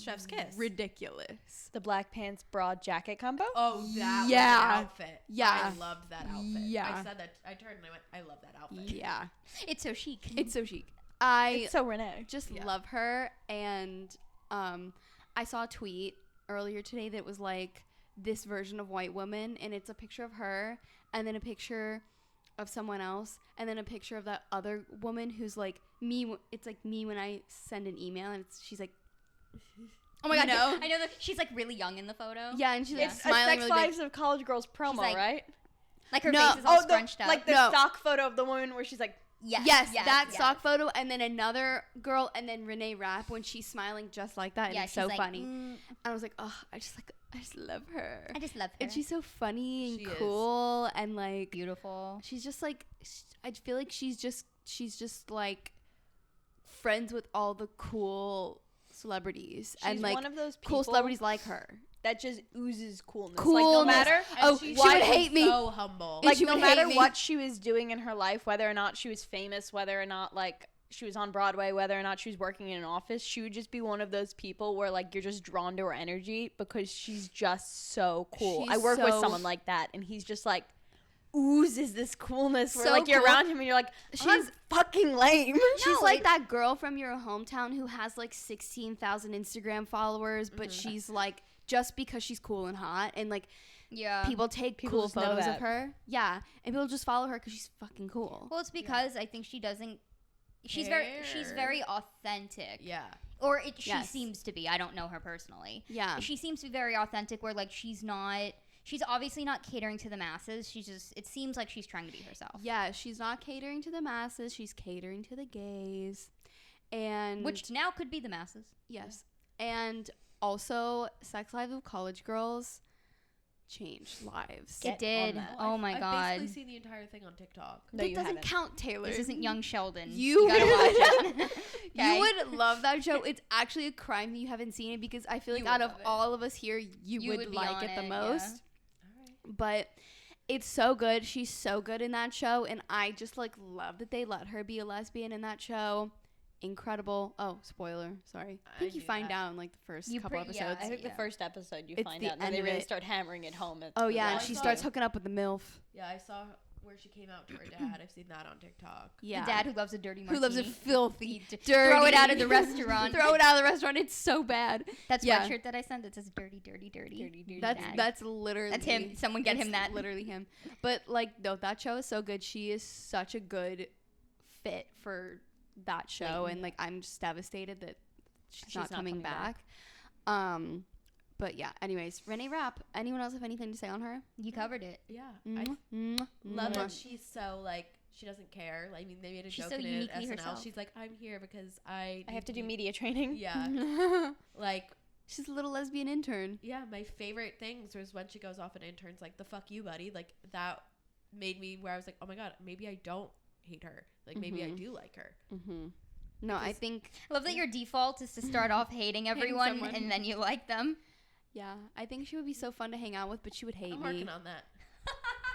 Chef's kiss. ridiculous. The black pants broad jacket combo. Oh, that was Yeah. an outfit. Yeah. I loved that outfit. Yeah. I said that. I turned and I went, I love that outfit. Yeah. It's so chic. It's so chic. I It's so Renee. just Yeah. love her, and I saw a tweet earlier today that was like, this version of white woman, and it's a picture of her and then a picture of someone else and then a picture of that other woman who's like me. It's like me when I send an email, and she's like, oh my god, know? I know that she's like really young in the photo. yeah, and she's like It's a smiling Sex really Lives of College Girls promo, like, right? Like her No. face is all the, scrunched up. like the No. stock photo of the woman where she's like, yes, that stock photo, and then another girl, and then Reneé Rapp when she's smiling just like that, and Yeah, it's so she's like, funny. I was like, oh, I just love her. I just love her. And she's so funny and She is. cool, and like beautiful. she's just like, I feel like she's just like friends with all the cool celebrities, she's and like one of those people cool celebrities like her. that just oozes coolness. Like, Coolness. no matter, And Oh, she's she would so- hate me. So humble. And like she no would matter hate me. what she was doing in her life, whether or not she was famous, whether or not like she was on Broadway, whether or not she was working in an office, she would just be one of those people where like you're just drawn to her energy because she's just so cool. I She's work with so- someone like that, and he's just like oozes this coolness where So like you're cool. around him and you're like, she's fucking lame. She's like that girl from your hometown who has like 16,000 Instagram followers, but she's like, just because she's cool and hot, and like Yeah. people take People cool just know photos that. of her. Yeah, and people just follow her because she's fucking cool. Well, it's because I think she doesn't. She's Care. very authentic. yeah. Or she Yes. seems to be. I don't know her personally. Yeah. She seems to be very authentic. Where like she's obviously not catering to the masses. It seems like she's trying to be herself. Yeah, she's not catering to the masses. She's catering to the gays, and Which now could be the masses. yes, and also Sex Lives of College Girls changed lives. Get It did. on that. Oh my I've god. basically seen the entire thing on TikTok. No, That you doesn't haven't. count, Taylor. This isn't Young Sheldon. You gotta watch it. Okay? You would love that show. It's actually a crime that you haven't seen it because I feel like You out would of love it. all of us here, you You would would be like on it the it, most. All right. But it's so good. She's so good in that show, and I just like love that they let her be a lesbian in that show. Incredible. Oh, spoiler. Sorry. I think you knew find that. out in like the first You couple pre- yeah, episodes. I think Yeah. the first episode you It's find the out, and then end they of really it. start hammering it home. Oh yeah, Yeah, and I she saw starts it. hooking up with the MILF. Yeah, I saw where she came out to her dad. I've seen that on TikTok. Yeah. The dad who loves a dirty martini. who loves a filthy, Dirty. dirty. Throw it out of the restaurant. Throw it out of the restaurant. It's so bad. That Yeah. sweatshirt that I sent that says dirty, dirty, dirty. Dirty, dirty, That's Dad. that's literally That's him. Someone get it's him that. Literally him. But like, no, that show is so good. She is such a good fit for that show, and like, I'm just devastated that she's not coming back. But yeah. Anyways, Reneé Rapp. Anyone else have anything to say on her? You covered it. Yeah. Mwah, mwah, Love mwah. that she's so like she doesn't care. I mean, they made a She's joke so in it uniquely at SNL. herself. She's like, I'm here because I I have to do need media training. Yeah. Like, She's a little lesbian intern. yeah, my favorite things was when she goes off and interns like the fuck you, buddy. Like that made me where I was like, oh my god, maybe I don't hate her. Like maybe I do like her. Mm-hmm. No, I think I love that your default is to start off hating everyone someone. and then you like them. yeah, I think she would be so fun to hang out with, but she would hate I'm me. working on that.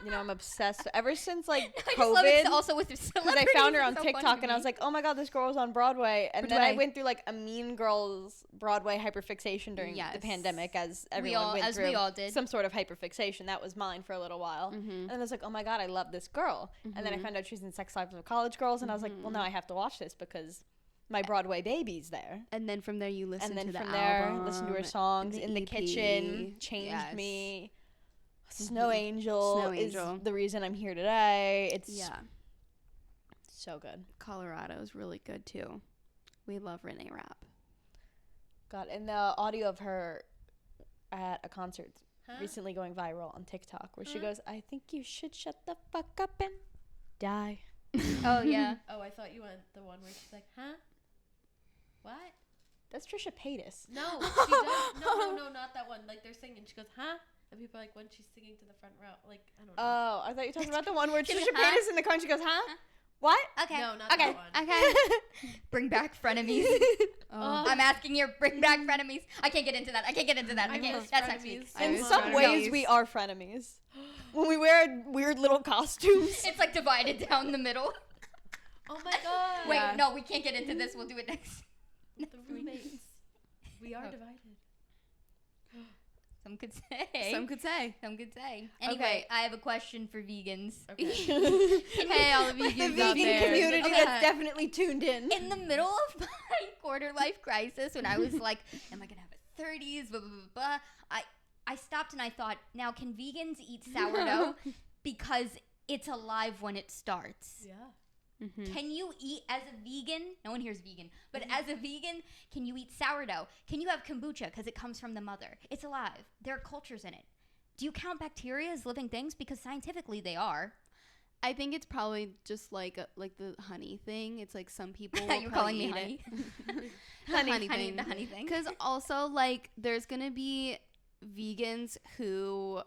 You know, I'm obsessed. Ever since like I just love it COVID, also with because celebrities. I found her on It's so funny TikTok to and I me. was like, oh my god, this girl was on Broadway. And then I Broadway. went through like a Mean Girls Broadway hyperfixation during Yes. the pandemic, as everyone went as through we all did. some sort of hyperfixation. That was mine for a little while. And I was like, oh my god, I love this girl. And then I found out she's in Sex Lives of College Girls, and I was like, well, now I have to watch this because my Broadway baby's there. And then from there, you listen And then to the from there, album, listen to her songs the in the EP. kitchen, changed Yes. me. Snow Angel Snow is Angel. the reason I'm here today. It's Yeah, so good. Colorado is really good too. We love Reneé Rapp. God, and the audio of her at a concert Huh? recently going viral on TikTok, where she goes, "I think you should shut the fuck up and die." Oh yeah. Oh, I thought you went the one where she's like, huh? What? That's Trisha Paytas. No, she does. No, not that one. Like they're singing. She goes, huh? And people are like, when she's singing to the front row, like I don't know. Oh, I thought you were talking about the one where She Trisha goes, "Huh?" Paytas in the car and she goes, "Huh? What?" Okay. No, not Okay. that one. Bring back frenemies. Oh. I'm asking you, bring back frenemies. I can't get into that. I can't get into that. I I can't. miss That's next week. frenemies so I In miss much. some frenemies. ways, we are frenemies. When we wear weird little costumes. It's like divided down the middle. Oh my god. Wait, Yeah. no, we can't get into this. We'll do it next. The roommates. We are Oh. divided. Some could say. Some could say. Some could say. Anyway, Okay. I have a question for vegans. Okay. Hey, all the The vegans out vegan there. community Okay. that's definitely tuned in. In the middle of my quarter life crisis, when I was like, am I going to have a 30s? Blah, blah, blah, blah. I stopped and I thought, now can vegans eat sourdough because it's alive when it starts? Yeah. Can you eat as a vegan? No one here is vegan, but as a vegan, can you eat sourdough? Can you have kombucha because it comes from the mother? It's alive. There are cultures in it. Do you count bacteria as living things? Because scientifically they are. I think it's probably just like the honey thing. It's like some people. You're calling me honey. honey The honey thing. Because also like there's gonna be vegans who,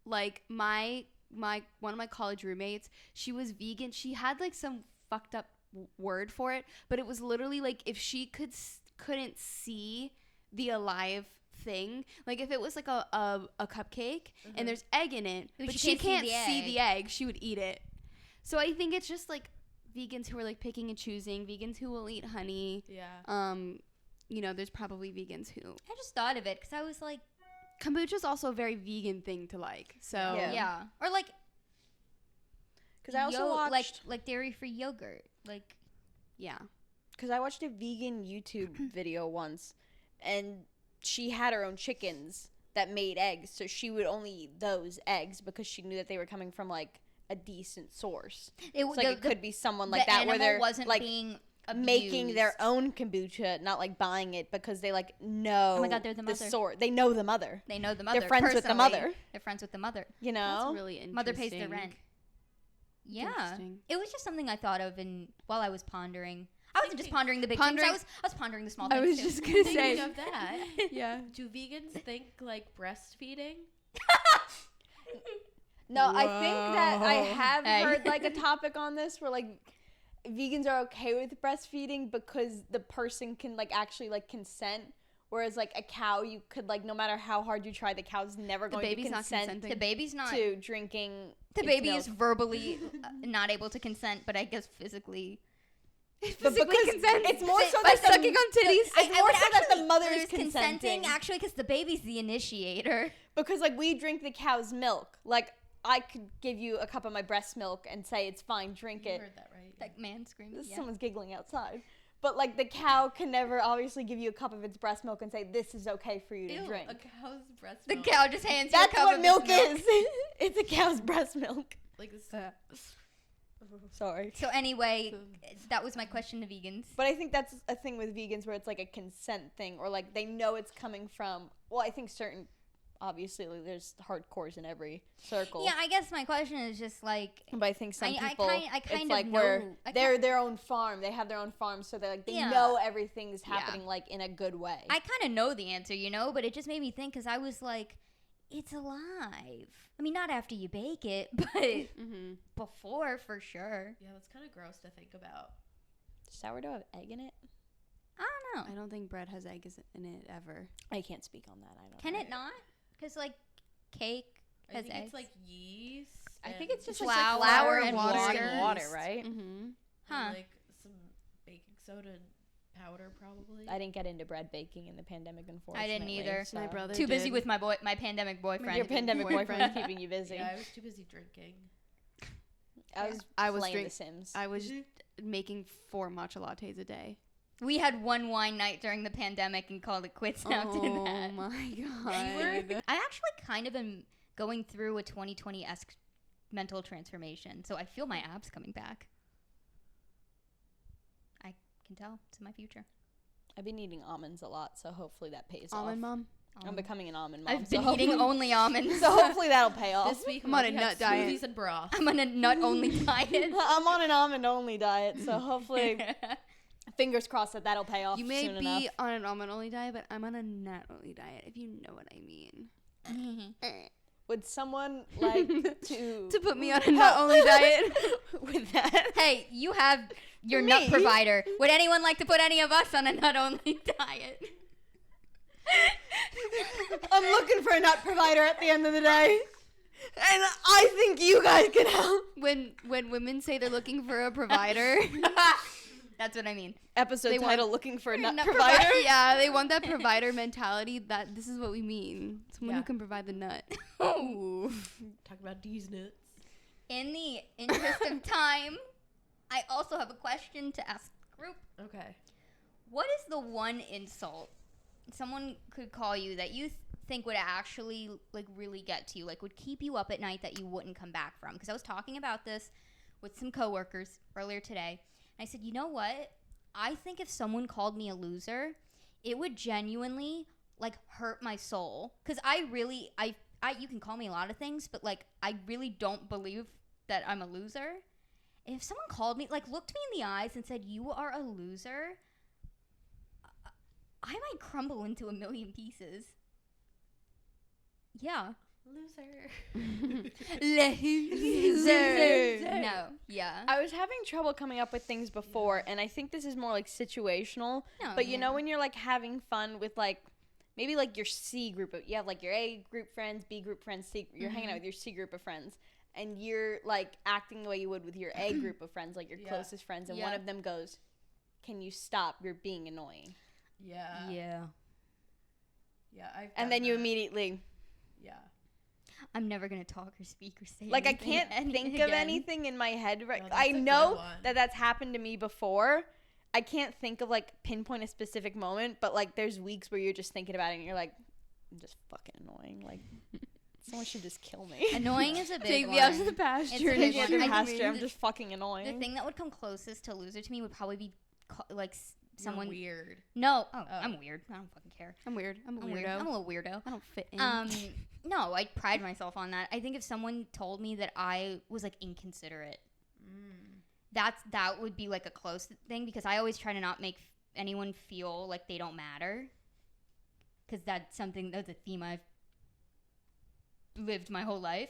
like one of my college roommates, she was vegan. She had like some fucked up word for it, but it was literally like if she couldn't see the alive thing, like if it was like a cupcake and there's egg in it, but she can't see the egg, she would eat it. So I think it's just like vegans who are like picking and choosing, vegans who will eat honey. Yeah. There's probably vegans who I just thought of it because I was like, kombucha is also a very vegan thing to like. So yeah. Or like, Because I also watched like dairy-free yogurt. Like, yeah. Because I watched a vegan YouTube video once, and she had her own chickens that made eggs, so she would only eat those eggs because she knew that they were coming from like a decent source. It could be someone like that where they're wasn't like being making their own kombucha, not like buying it because they like know. Oh my God, they're the mother. They know the mother. They know the mother. They're friends with the mother. They're friends with the mother. You know, That's really interesting. Mother pays their rent. Yeah, Interesting. it was just something I thought of while I was pondering. I wasn't just pondering the big things. I was pondering the small things. I was too. just gonna Thinking say. of that. Yeah. Do vegans think like breastfeeding? No, I think that I Whoa. have Hey. heard like a topic on this where like vegans are okay with breastfeeding because the person can like actually like consent, whereas like a cow, you could like no matter how hard you try, the cow's never going to baby's not consent consenting. The baby's not. to drinking. The its baby milk. is verbally not able to consent, but I guess physically. But because consent it's more so by that the- sucking on titties. It's more so that the mother is consenting consenting. actually because the baby's the initiator. Because like we drink the cow's milk. Like I could give you a cup of my breast milk and say it's fine, drink You it. heard that right? That man screamed. Yeah. Someone's giggling outside. But like the cow can never obviously give you a cup of its breast milk and say this is okay for you to Ew, drink. a cow's breast The milk. cow just hands you a That's cup what of milk its milk. is. It's a cow's breast milk. Like this. Sorry. So anyway, that was my question to vegans. But I think that's a thing with vegans where it's like a consent thing or like they know it's coming from, well, I think certain, obviously like, there's hardcores in every circle. Yeah, I guess my question is just like, But I think some I people, kind it's of like know. where they're their own farm. They have their own farm, so they Yeah. know everything's happening like in a good way. I kind of know the answer, but it just made me think because I was like, it's alive. I mean, not after you bake it, but Mm-hmm. before for sure. Yeah, that's kind of gross to think about. Sourdough have egg in it? I don't know. I don't think bread has eggs in it ever. I can't speak on that. I don't Can know. it not? Because like cake I has think eggs. it's like yeast. I and- think it's just Flour like flour and and water. water, right? Mm-hmm. and, Huh. like some baking soda and powder probably. I didn't get into bread baking in the pandemic, unfortunately. I didn't either. so- My brother Too busy did. with my pandemic boyfriend. Your pandemic boyfriend keeping you busy. Yeah, I was too busy drinking. I was drink- playing The Sims. I was making 4 matcha lattes a day. We had one wine night during the pandemic and called it quits after Oh that. my god. I actually kind of am going through a 2020-esque mental transformation, so I feel my abs coming back. I can tell. It's in my future. I've been eating almonds a lot, so hopefully that pays Almond off. mom. I'm becoming an almond mom. I've been so eating hopefully- only almonds. So hopefully that'll pay off. This week I'm on we a had nut diet. smoothies and broth. I'm on a nut-only diet. I'm on an almond only diet, so hopefully, fingers crossed that that'll pay off You may soon be enough. on an almond only diet, but I'm on a nut only diet, if you know what I mean. Would someone like to To put me on a nut only diet. with that? Hey, you have your For nut me? provider. Would anyone like to put any of us on a nut-only diet? I'm looking for a nut provider at the end of the day, and I think you guys can help. When women say they're looking for a provider, That's what I mean. Episode They title: want- Looking for a nut nut provider. yeah, they want that provider mentality. That this is what we mean. Someone who Yeah. can provide the nut. Ooh. Talk about these nuts. In the interest of time, I also have a question to ask the group. Okay. What is the one insult someone could call you that you think would actually like really get to you, like would keep you up at night that you wouldn't come back from? Because I was talking about this with some coworkers earlier today, and I said, you know what? I think if someone called me a loser, it would genuinely like hurt my soul. Because I you can call me a lot of things, but like I really don't believe that I'm a loser. If someone called me, like looked me in the eyes and said, you are a loser, I might crumble into a million pieces. Yeah. Loser. Loser. No. Yeah. I was having trouble coming up with things before, and I think this is more like situational. No, But you know when you're like having fun with like maybe like your C group, you have like your A group friends, B group friends, C, you're hanging out with your C group of friends, and you're like acting the way you would with your A group of friends, like your closest friends, and one of them goes, "Can you stop? You're being annoying." Yeah. Yeah. Yeah. And then you immediately I'm never gonna talk or speak or say like I anything can't think again. of anything in my head right. No, I that's a good know one. that that's happened to me before. I can't think of like pinpoint a specific moment, but like there's weeks where you're just thinking about it and you're like, I'm just fucking annoying. Like someone should just kill me. Annoying is a big Take one. me out to the pasture. a Take big me one. to the I think pasture. I'm the- just fucking annoying. The thing that would come closest to loser to me would probably be like someone. weird. No, I'm weird. I don't fucking care. I'm weird. I'm a I'm weirdo. weird. I'm a little weirdo. I don't fit in. No, I pride myself on that. I think if someone told me that I was like inconsiderate, that would be like a close thing, because I always try to not make anyone feel like they don't matter, because that's a theme I've lived my whole life.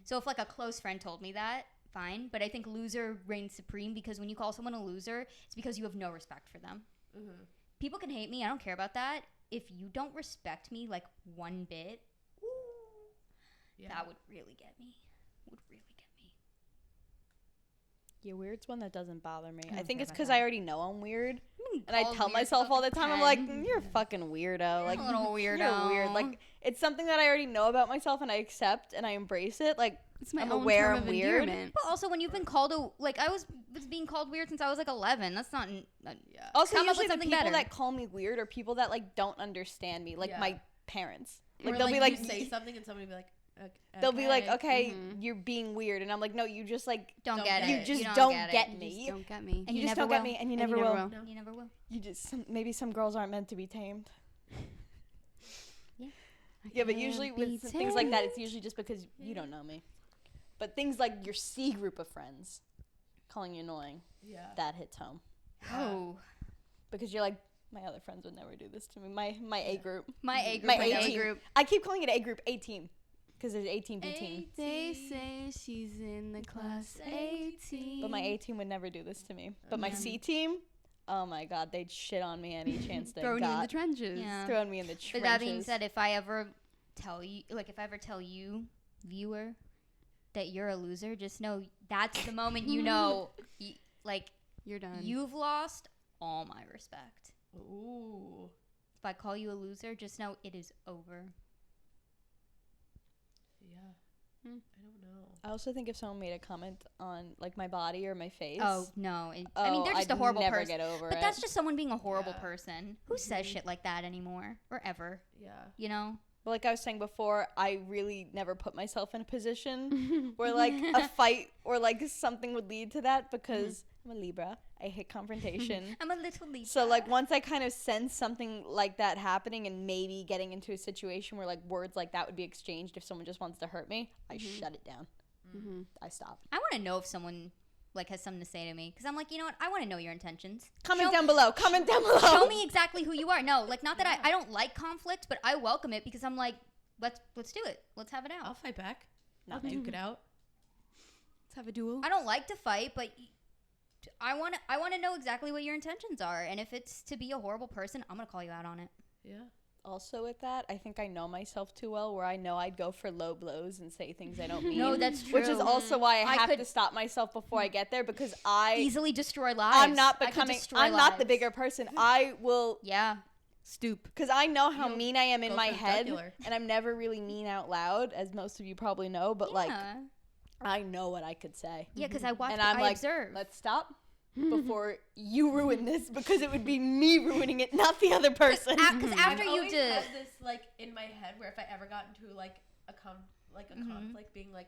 So if like a close friend told me that, fine, but I think loser reigns supreme, because when you call someone a loser, it's because you have no respect for them. People can hate me, I don't care about that. If you don't respect me like one bit, that would really get me. Yeah, weird's one that doesn't bother me. I don't think care it's about because that. I already know I'm weird. And I Called tell weird myself all the fucking time, I'm like, 10. you're a fucking weirdo. Like, a little weirdo. You're weird. Like, it's something that I already know about myself and I accept and I embrace it. Like, it's my I'm own aware term I'm of weird. endearment. But also, when you've been called I was being called weird since I was like 11. That's not. Also, Come up with usually the something people better. that call me weird are people that, like, don't understand me. Like, Yeah. my parents. Or Like, they'll be like, you say something and somebody will be like, they'll be like, okay, Mhm. you're being weird. And I'm like, no, you just, like, Don't Don't get get it. you it. just don't don't get, get it. me. You just don't get me. And You you just never don't get will. me, and you And never you never will. will. No, you never will. You just, maybe some girls aren't meant to be tamed. Yeah. Yeah, but usually with things like that, it's usually just because you don't know me. But things like your C group of friends calling you annoying, that hits home. Oh, Because you're like, my other friends would never do this to me. My A group. my A group. My would A never- team. I keep calling it A group, A team. Because there's A team, B team. They say she's in the class 18. But my A team would never do this to me. But my C team, oh my God, they'd shit on me any chance they throwing you in the got. trenches. Yeah. Throwing me in the trenches. But that being said, if I ever tell you, viewer, that you're a loser, just know that's the moment you know, You're done. you've lost all my respect. Ooh. If I call you a loser, just know it is over. Yeah. I don't know. I also think if someone made a comment on like my body or my face, Oh no! I mean, they're just I'd a horrible never person. get over But it. that's just someone being a horrible Yeah. person. Who says shit like that anymore or ever? Yeah. You know? But like I was saying before, I really never put myself in a position where like a fight or like something would lead to that, because I'm a Libra. I hate confrontation. I'm a little Lisa. So like once I kind of sense something like that happening and maybe getting into a situation where like words like that would be exchanged if someone just wants to hurt me, I shut it down. I stop. I want to know if someone like has something to say to me, because I'm like, you know what? I want to know your intentions. Comment Show- down below. Comment down below. Show me exactly who you are. No, like not that I don't like conflict, but I welcome it, because I'm like, let's do it. Let's have it out. I'll fight back. Not I'll me. duke it out. Let's have a duel. I don't like to fight, but I want to know exactly what your intentions are, and if it's to be a horrible person, I'm gonna call you out on it. Yeah. Also with that, I think I know myself too well where I know I'd go for low blows and say things I don't mean. No, that's true. Which is also why I have could to stop myself before I get there, because I easily destroy lives. I'm not I could becoming destroy I'm not the lives. bigger person. I will Yeah. Stoop. because I know how You'll mean I am in go my for the head, jugular. and I'm never really mean out loud, as most of you probably know, but like Yeah. I know what I could say. Yeah, because I watch. And I'm I like, observe. let's stop. before you ruin this, because it would be me ruining it, not the other person. Because after I've you always did, had this like in my head where if I ever got into like a conflict, being like,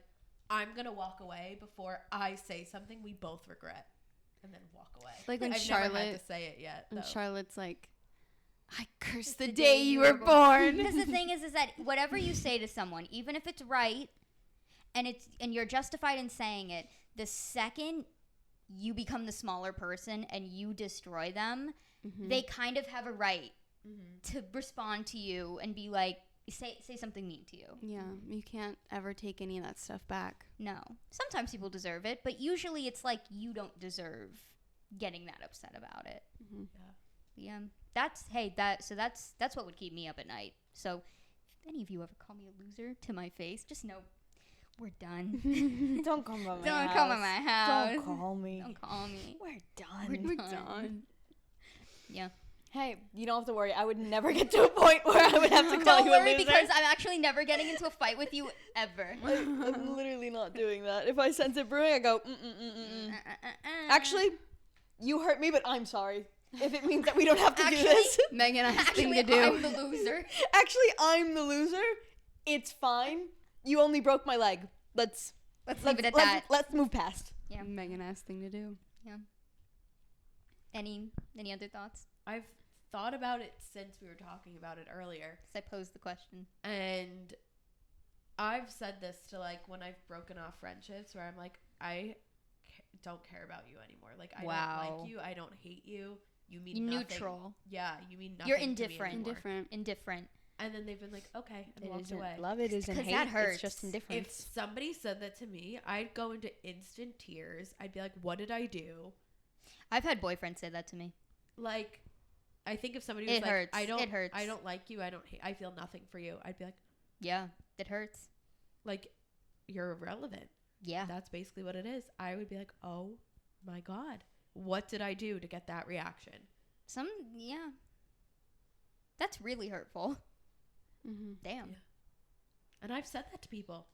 I'm gonna walk away before I say something we both regret, and then walk away. Like when I've never had Charlotte, to say it yet. and though. Charlotte's like, I curse the day you were born. Because the thing is that whatever you say to someone, even if it's right, and you're justified in saying it, the second you become the smaller person and you destroy them, they kind of have a right to respond to you and be like, say something mean to you. Yeah, you can't ever take any of that stuff back. No. Sometimes people deserve it, but usually it's like you don't deserve getting that upset about it. Yeah. That's what would keep me up at night. So if any of you ever call me a loser to my face, just know we're done. Don't come by my Don't house. come to my house. Don't call me. Don't call me. We're done. We're done. Yeah. Hey, you don't have to worry. I would never get to a point where I would have to call Don't you worry a loser. because I'm actually never getting into a fight with you ever. I'm literally not doing that. If I sense it brewing, I go, Actually, you hurt me, but I'm sorry. If it means that we don't have to do this. Megan has a thing Actually, to do. I'm the loser. Actually, I'm the loser. It's fine. You only broke my leg. Let's leave it at that. Let's move past. Yeah. Megan has a thing to do. Yeah. Any other thoughts? I've thought about it since we were talking about it earlier. Because I posed the question. And I've said this to like when I've broken off friendships where I'm like, I don't care about you anymore. Like, I don't like you. I don't hate you. You mean You're nothing. neutral. Yeah, you mean nothing. You're to me indifferent. anymore. Indifferent. And then they've been like, okay, and It walked isn't away. love, it isn't 'Cause hate. that hurts. It's just If indifference. somebody said that to me, I'd go into instant tears. I'd be like, what did I do? I've had boyfriends say that to me. Like, I think if somebody was It like, hurts. I don't, It hurts. I don't like you. I feel nothing for you. I'd be like, Yeah, it hurts. like, you're irrelevant. Yeah. That's basically what it is. I would be like, oh my God, what did I do to get that reaction? Yeah. That's really hurtful. Damn. Yeah. And I've said that to people.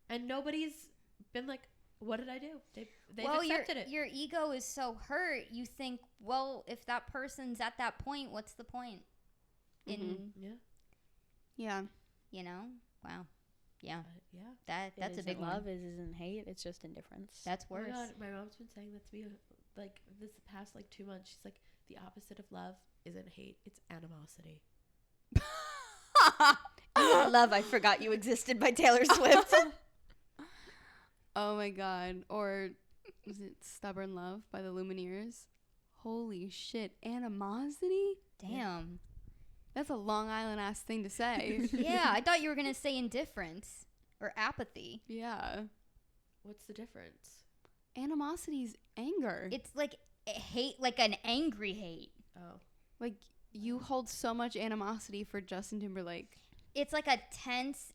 And nobody's been like, what did I do? They've accepted it. Your ego is so hurt. You think, well, if that person's at that point, what's the point? Yeah. You know? Wow. Yeah. Yeah. That's a big love, one. it isn't hate. It's just indifference. That's Oh my worse. God, my mom's been saying that to me like this past like 2 months. She's like, the opposite of love isn't hate, it's animosity. Love, I Forgot You Existed by Taylor Swift. Oh my God. Or was it Stubborn Love by the Lumineers? Holy shit. Animosity? Damn. That's a Long Island ass thing to say. Yeah, I thought you were going to say indifference or apathy. Yeah. What's the difference? Animosity's anger. It's like hate, like an angry hate. Oh. Like, you hold so much animosity for Justin Timberlake. It's like a tense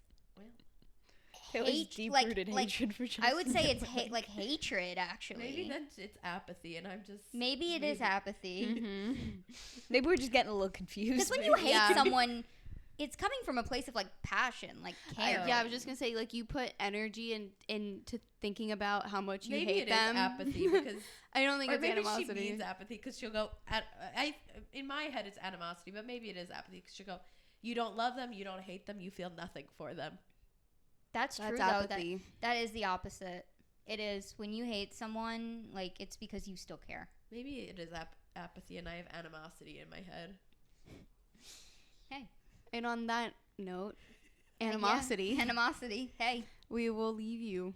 Taylor's hate, deep-rooted like, hatred for Justin. I would say it's like hatred, actually. Maybe then it's apathy, and I'm just. Maybe it is apathy. Maybe we're just getting a little confused. Because when you hate someone, it's coming from a place of like passion, like care. Yeah, I was just going to say, like, you put energy into thinking about how much you Maybe hate it is them. apathy because. I don't think Or it's maybe animosity. she means apathy because she'll go. In my head, it's animosity, but maybe it is apathy because she'll go. You don't love them, you don't hate them, you feel nothing for them. That's true, That's though. apathy. That is the opposite. It is when you hate someone, like, it's because you still care. Maybe it is apathy, and I have animosity in my head. Hey. And on that note, animosity. Yeah. Animosity. Hey. We will leave you.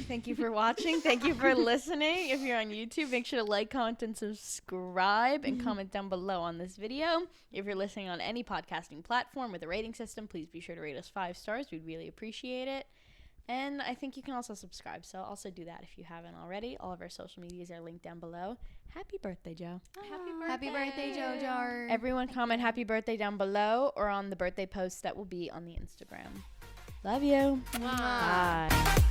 Thank you for watching. Thank you for listening. If you're on YouTube, make sure to like, comment, and subscribe, and comment down below on this video. If you're listening on any podcasting platform with a rating system, please be sure to rate us 5 stars. We'd really appreciate it. And I think you can also subscribe, so also do that if you haven't already. All of our social medias are linked down below. Happy birthday, Joe. Happy birthday, JoJo. Everyone comment happy birthday down below or on the birthday post that will be on the Instagram. Love you. Wow. Bye.